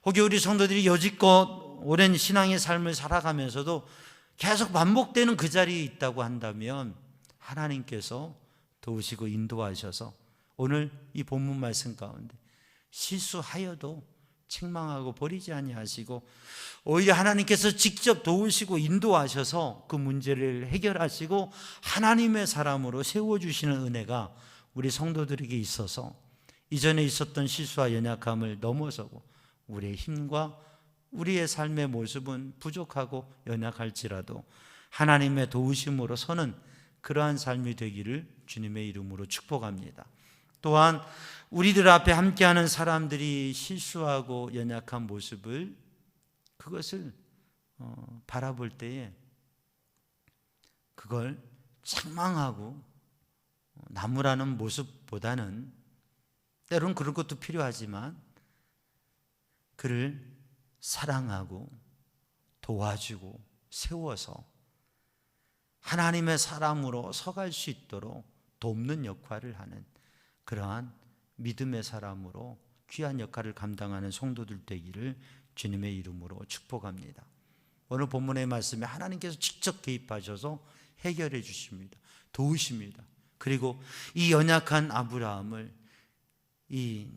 혹여 우리 성도들이 여지껏 오랜 신앙의 삶을 살아가면서도 계속 반복되는 그 자리에 있다고 한다면 하나님께서 도우시고 인도하셔서 오늘 이 본문 말씀 가운데 실수하여도 책망하고 버리지 아니하시고 오히려 하나님께서 직접 도우시고 인도하셔서 그 문제를 해결하시고 하나님의 사람으로 세워주시는 은혜가 우리 성도들에게 있어서 이전에 있었던 실수와 연약함을 넘어서고 우리의 힘과 우리의 삶의 모습은 부족하고 연약할지라도 하나님의 도우심으로 서는 그러한 삶이 되기를 주님의 이름으로 축복합니다. 또한 우리들 앞에 함께하는 사람들이 실수하고 연약한 모습을, 그것을 바라볼 때에 그걸 책망하고 나무라는 모습보다는, 때로는 그런 것도 필요하지만 그를 사랑하고 도와주고 세워서 하나님의 사람으로 서갈 수 있도록 돕는 역할을 하는 그러한 믿음의 사람으로 귀한 역할을 감당하는 성도들 되기를 주님의 이름으로 축복합니다. 오늘 본문의 말씀에 하나님께서 직접 개입하셔서 해결해 주십니다. 도우십니다. 그리고 이 연약한 아브라함을, 이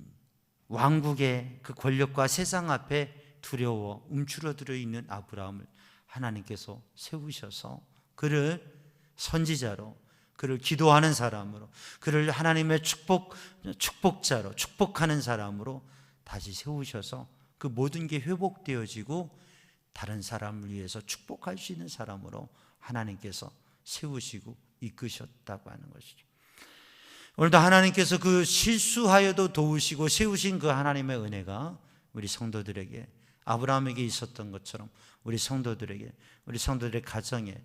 왕국의 그 권력과 세상 앞에 두려워 움츠러들어 있는 아브라함을 하나님께서 세우셔서 그를 선지자로, 그를 기도하는 사람으로, 그를 하나님의 축복자로, 축복하는 사람으로 다시 세우셔서 그 모든 게 회복되어지고 다른 사람을 위해서 축복할 수 있는 사람으로 하나님께서 세우시고 이끄셨다고 하는 것이죠. 오늘도 하나님께서 그 실수하여도 도우시고 세우신 그 하나님의 은혜가 우리 성도들에게, 아브라함에게 있었던 것처럼 우리 성도들에게, 우리 성도들의 가정에,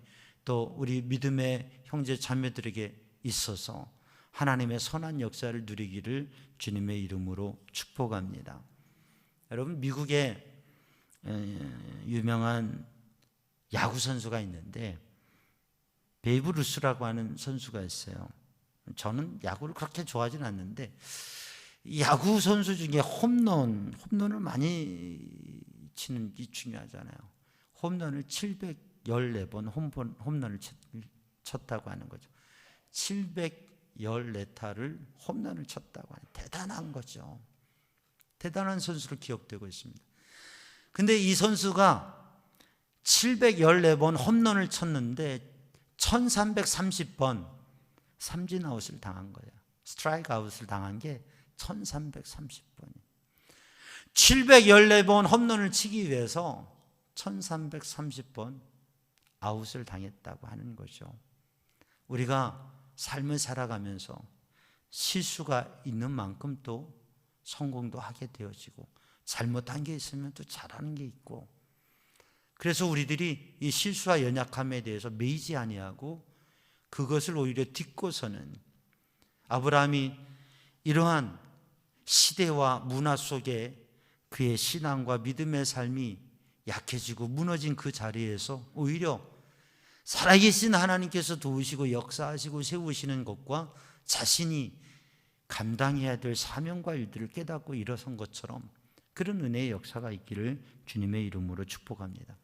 또 우리 믿음의 형제 자매들에게 있어서 하나님의 선한 역사를 누리기를 주님의 이름으로 축복합니다. 여러분, 미국에 유명한 야구 선수가 있는데 베이브 루스라고 하는 선수가 있어요. 저는 야구를 그렇게 좋아하진 않는데 야구 선수 중에 홈런을 많이 치는 게 중요하잖아요. 홈런을 714번 홈런을 쳤다고 하는 거죠. 714타를 홈런을 쳤다고 하는 대단한 거죠. 대단한 선수로 기억되고 있습니다. 근데 이 선수가 714번 홈런을 쳤는데 1330번 삼진 아웃을 당한 거예요. 스트라이크 아웃을 당한 게 1330번이에요. 714번 홈런을 치기 위해서 1330번 아웃을 당했다고 하는 거죠. 우리가 삶을 살아가면서 실수가 있는 만큼 또 성공도 하게 되어지고 잘못한 게 있으면 또 잘하는 게 있고, 그래서 우리들이 이 실수와 연약함에 대해서 매이지 아니하고 그것을 오히려 딛고서는 아브라함이 이러한 시대와 문화 속에 그의 신앙과 믿음의 삶이 약해지고 무너진 그 자리에서 오히려 살아계신 하나님께서 도우시고 역사하시고 세우시는 것과 자신이 감당해야 될 사명과 일들을 깨닫고 일어선 것처럼 그런 은혜의 역사가 있기를 주님의 이름으로 축복합니다.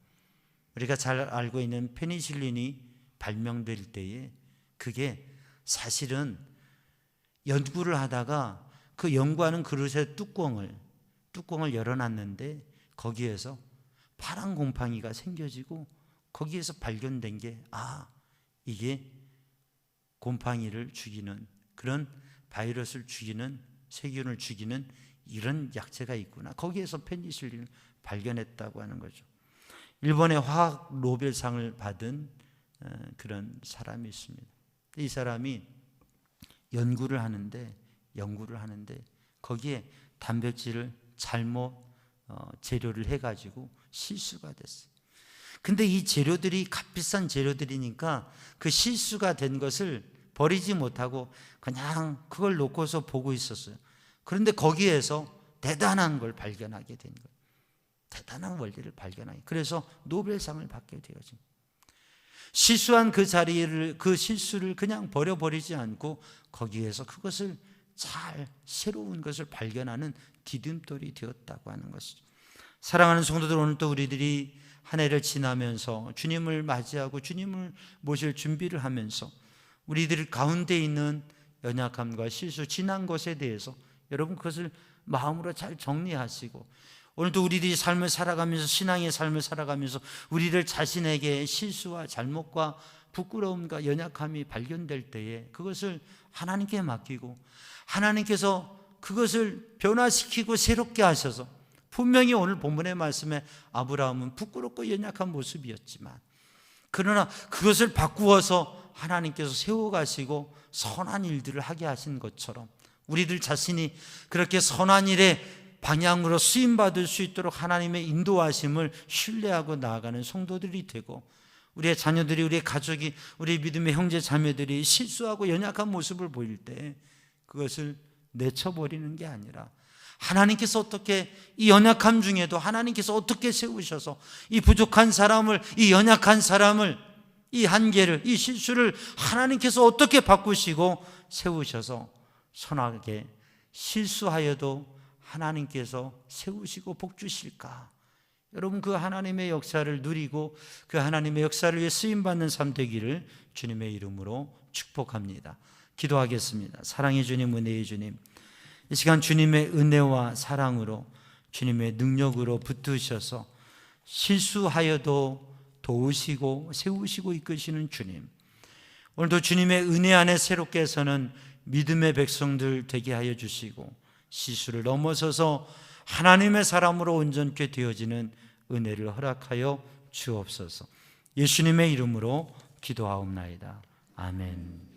우리가 잘 알고 있는 페니실린이 발명될 때에 그게 사실은 연구를 하다가 그 연구하는 그릇의 뚜껑을 열어놨는데 거기에서 파란 곰팡이가 생겨지고 거기에서 발견된 게 이게 곰팡이를 죽이는 그런 바이러스를 죽이는 세균을 죽이는 이런 약재가 있구나. 거기에서 페니실린을 발견했다고 하는 거죠. 일본의 화학 노벨상을 받은 그런 사람이 있습니다. 이 사람이 연구를 하는데 거기에 단백질을 잘못 재료를 해가지고 실수가 됐어요. 근데 이 재료들이 값비싼 재료들이니까 그 실수가 된 것을 버리지 못하고 그냥 그걸 놓고서 보고 있었어요. 그런데 거기에서 대단한 걸 발견하게 된 거예요. 대단한 원리를 발견하게. 그래서 노벨상을 받게 되어집니다. 실수한 그 자리를, 그 실수를 그냥 버려버리지 않고 거기에서 그것을 잘 새로운 것을 발견하는 디딤돌이 되었다고 하는 것이죠. 사랑하는 성도들, 오늘 또 우리들이 한 해를 지나면서 주님을 맞이하고 주님을 모실 준비를 하면서 우리들 가운데 있는 연약함과 실수, 지난 것에 대해서 여러분 그것을 마음으로 잘 정리하시고, 오늘도 우리들이 삶을 살아가면서, 신앙의 삶을 살아가면서 우리들 자신에게 실수와 잘못과 부끄러움과 연약함이 발견될 때에 그것을 하나님께 맡기고 하나님께서 그것을 변화시키고 새롭게 하셔서, 분명히 오늘 본문의 말씀에 아브라함은 부끄럽고 연약한 모습이었지만 그러나 그것을 바꾸어서 하나님께서 세워가시고 선한 일들을 하게 하신 것처럼 우리들 자신이 그렇게 선한 일의 방향으로 쓰임받을 수 있도록 하나님의 인도하심을 신뢰하고 나아가는 성도들이 되고, 우리의 자녀들이, 우리의 가족이, 우리 믿음의 형제 자매들이 실수하고 연약한 모습을 보일 때 그것을 내쳐버리는 게 아니라 하나님께서 어떻게 이 연약함 중에도 하나님께서 어떻게 세우셔서 이 부족한 사람을, 이 연약한 사람을, 이 한계를, 이 실수를 하나님께서 어떻게 바꾸시고 세우셔서 선하게 실수하여도 하나님께서 세우시고 복주실까? 여러분, 그 하나님의 역사를 누리고 그 하나님의 역사를 위해 쓰임받는 삶 되기를 주님의 이름으로 축복합니다. 기도하겠습니다. 사랑의 주님, 은혜의 주님, 이 시간 주님의 은혜와 사랑으로, 주님의 능력으로 붙드셔서 실수하여도 도우시고 세우시고 이끄시는 주님, 오늘도 주님의 은혜 안에 새롭게 서는 믿음의 백성들 되게 하여 주시고 실수를 넘어서서 하나님의 사람으로 온전케 되어지는 은혜를 허락하여 주옵소서. 예수님의 이름으로 기도하옵나이다. 아멘.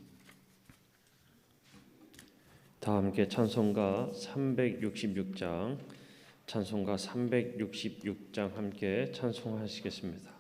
다 함께 찬송가 366장, 찬송가 366장 함께 찬송하시겠습니다.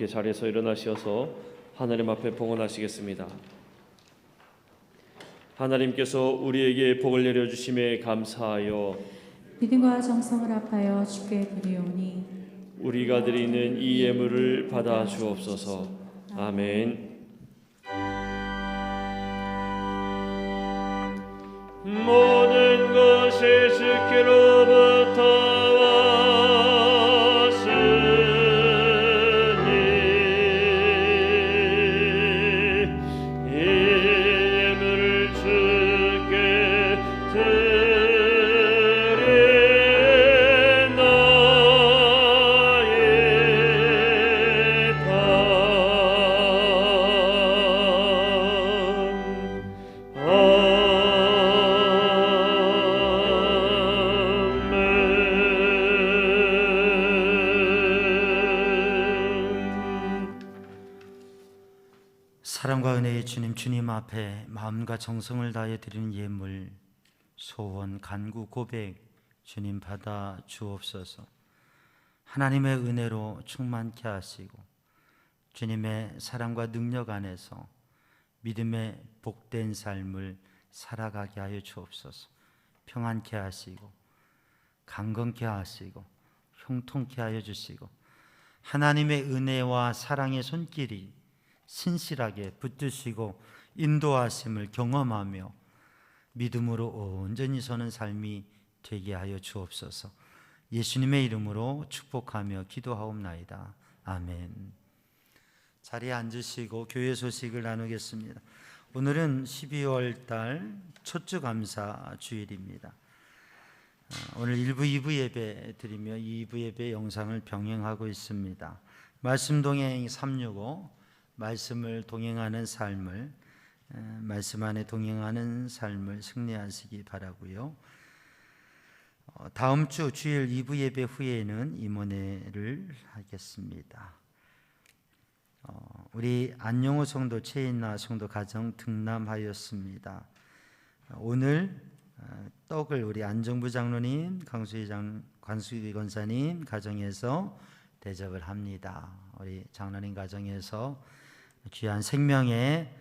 함께 자리에서 일어나셔서 하나님 앞에 봉헌하시겠습니다. 하나님께서 우리에게 복을 내려주심에 감사하여 믿음과 정성을 합하여 주께 드리오니 우리가 드리는 이 예물을 받아 주옵소서. 아멘. 모든 것이 주께로부터 왔으니 이 예물을 주께 사랑과 은혜의 주님 앞에 마음과 정성을 다해 드리는 예물, 소원, 간구, 고백 주님 받아 주옵소서. 하나님의 은혜로 충만케 하시고 주님의 사랑과 능력 안에서 믿음의 복된 삶을 살아가게 하여 주옵소서. 평안케 하시고 강건케 하시고 형통케 하여 주시고 하나님의 은혜와 사랑의 손길이 신실하게 붙드시고 인도하심을 경험하며 믿음으로 온전히 서는 삶이 되게 하여 주옵소서. 예수님의 이름으로 축복하며 기도하옵나이다. 아멘. 자리에 앉으시고 교회 소식을 나누겠습니다. 오늘은 12월 달 첫 주 감사 주일입니다. 오늘 1부, 2부 예배 드리며 2부 예배 영상을 병행하고 있습니다. 말씀 동행 365, 말씀을 동행하는 삶을, 말씀 안에 동행하는 삶을 승리하시기 바라고요. 다음 주 주일 2부 예배 후에는 임원회를 하겠습니다. 우리 안영호 성도 최인나 성도 가정 등남하였습니다. 오늘 떡을 우리 안정부 장로님, 관수희 권사님 가정에서 대접을 합니다. 우리 장로님 가정에서 귀한 생명의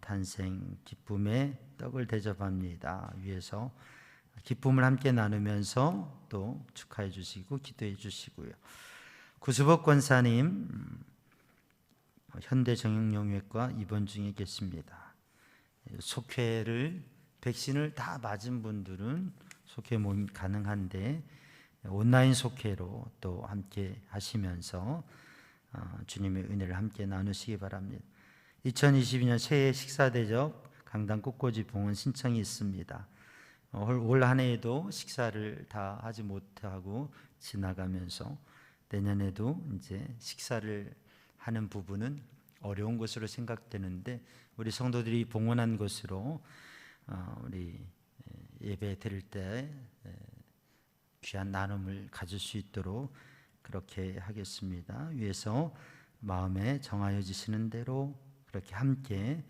탄생 기쁨의 떡을 대접합니다. 위에서 기쁨을 함께 나누면서 또 축하해 주시고 기도해 주시고요. 구수복 권사님 현대정형외과 입원 중에 계십니다. 속회를 백신을 다 맞은 분들은 속회 모임 가능한데 온라인 속회로 또 함께 하시면서 주님의 은혜를 함께 나누시기 바랍니다. 2022년 새해 식사 대접 강당 꽃꽂이 봉헌 신청이 있습니다. 올 한 해에도 식사를 다 하지 못하고 지나가면서 내년에도 이제 식사를 하는 부분은 어려운 것으로 생각되는데 우리 성도들이 봉헌한 것으로 우리 예배 드릴 때 귀한 나눔을 가질 수 있도록 그렇게 하겠습니다. 위에서 마음에 정하여 주시는 대로 그렇게 함께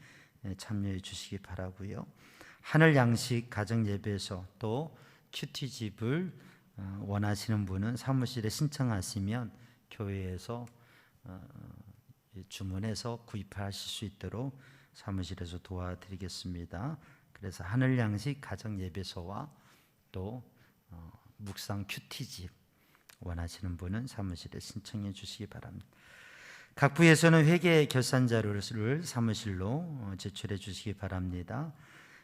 참여해 주시기 바라고요. 하늘 양식 가정 예배에서 또 큐티집을 원하시는 분은 사무실에 신청하시면 교회에서 주문해서 구입하실 수 있도록 사무실에서 도와드리겠습니다. 그래서 하늘 양식 가정 예배소와 또 묵상 큐티집 원하시는 분은 사무실에 신청해 주시기 바랍니다. 각 부에서는 회계 결산 자료를 사무실로 제출해 주시기 바랍니다.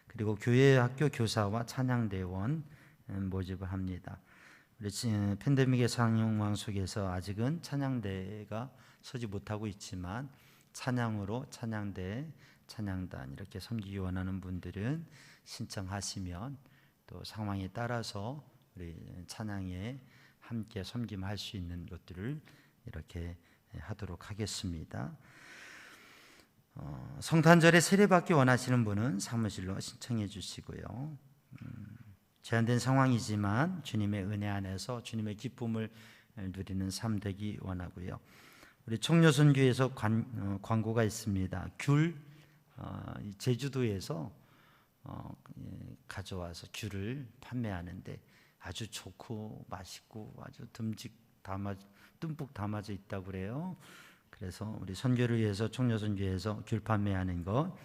그리고 교회 학교 교사와 찬양대원 모집을 합니다. 우리 팬데믹의 상황 속에서 아직은 찬양대가 서지 못하고 있지만 찬양으로 찬양대, 찬양단 이렇게 섬기기 원하는 분들은 신청하시면 또 상황에 따라서 우리 찬양에 함께 섬김할 수 있는 것들을 이렇게 하도록 하겠습니다. 성탄절에 세례받기 원하시는 분은 사무실로 신청해 주시고요. 제한된 상황이지만 주님의 은혜 안에서 주님의 기쁨을 누리는 삶 되기 원하고요. 우리 청려선교에서 광고가 있습니다. 귤 제주도에서 가져와서 귤을 판매하는데 아주 좋고 맛있고 아주 듬뿍 담아져 있다고 그래요. 그래서 그래서 우리 선교를 위해서 총려 선교에서 귤 판매하는 거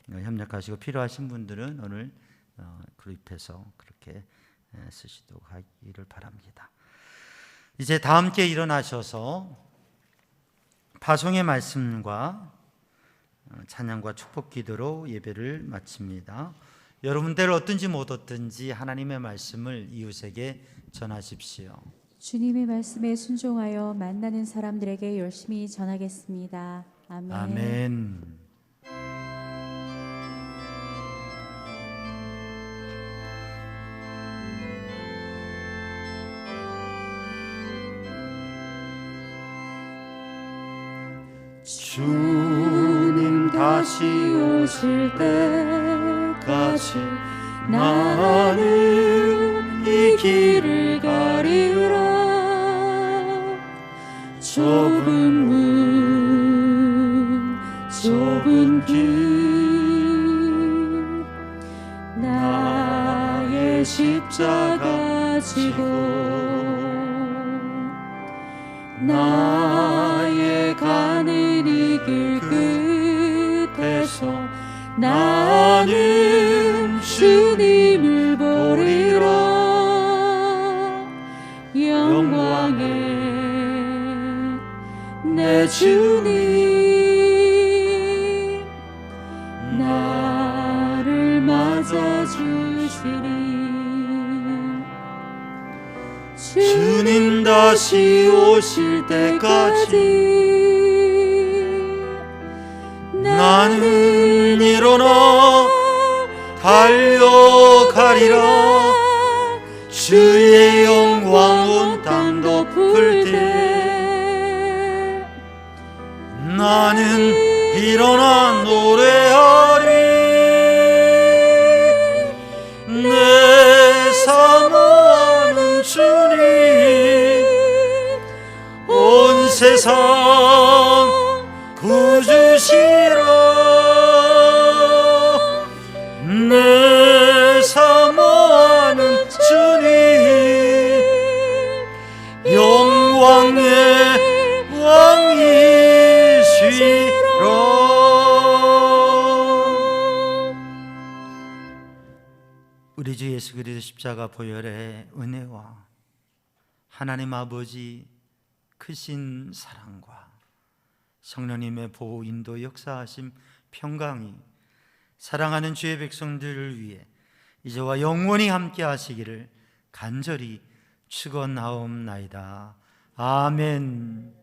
협력하시고 필요하신 분들은 오늘 그룹해서 그렇게 쓰시도록 하기를 바랍니다. 이제 다 함께 일어나셔서 파송의 말씀과 찬양과 축복 기도로 예배를 마칩니다. 여러분들 어떤지 못 어떤지 하나님의 말씀을 이웃에게 전하십시오. 주님의 말씀에 순종하여 만나는 사람들에게 열심히 전하겠습니다. 아멘. 아멘. 주님 다시 오실 때까지 나는 이 길을 가리우라. 좁은 문 좁은 길 나의 십자가 지고 나의 가는 이 길 끝에서 나는 주님을 보리라. 영광의 내 주님 나를 맞아주시리. 주님 다시 오실 때까지 나는 일어나 달려가리라. 주의 영광 온 땅 덮을 때 나는 일어나 노래하리. 내 사모하는 주님 온 세상 구주시라. 내 사모하는 주님 영광의 왕이시라. 우리 주 예수 그리스도 십자가 보혈의 은혜와 하나님 아버지 크신 사랑과 성령님의 보호 인도 역사하심 평강이 사랑하는 주의 백성들을 위해 이제와 영원히 함께 하시기를 간절히 축원하옵나이다. 아멘.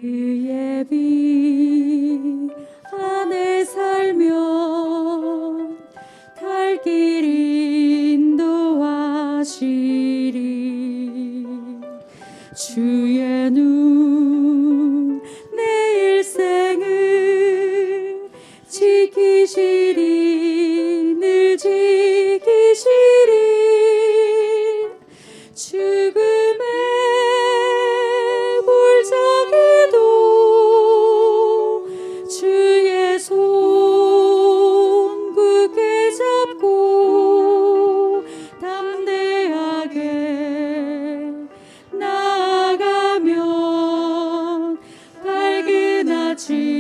그의 빛 안에 살면 갈 길 인도하시리. 주의 눈 내 일생을 지키시리. 늘 지키시리. 죽음의 골짜기도 주의 손 굳게 잡고 담대하게 나아가면 밝은 아침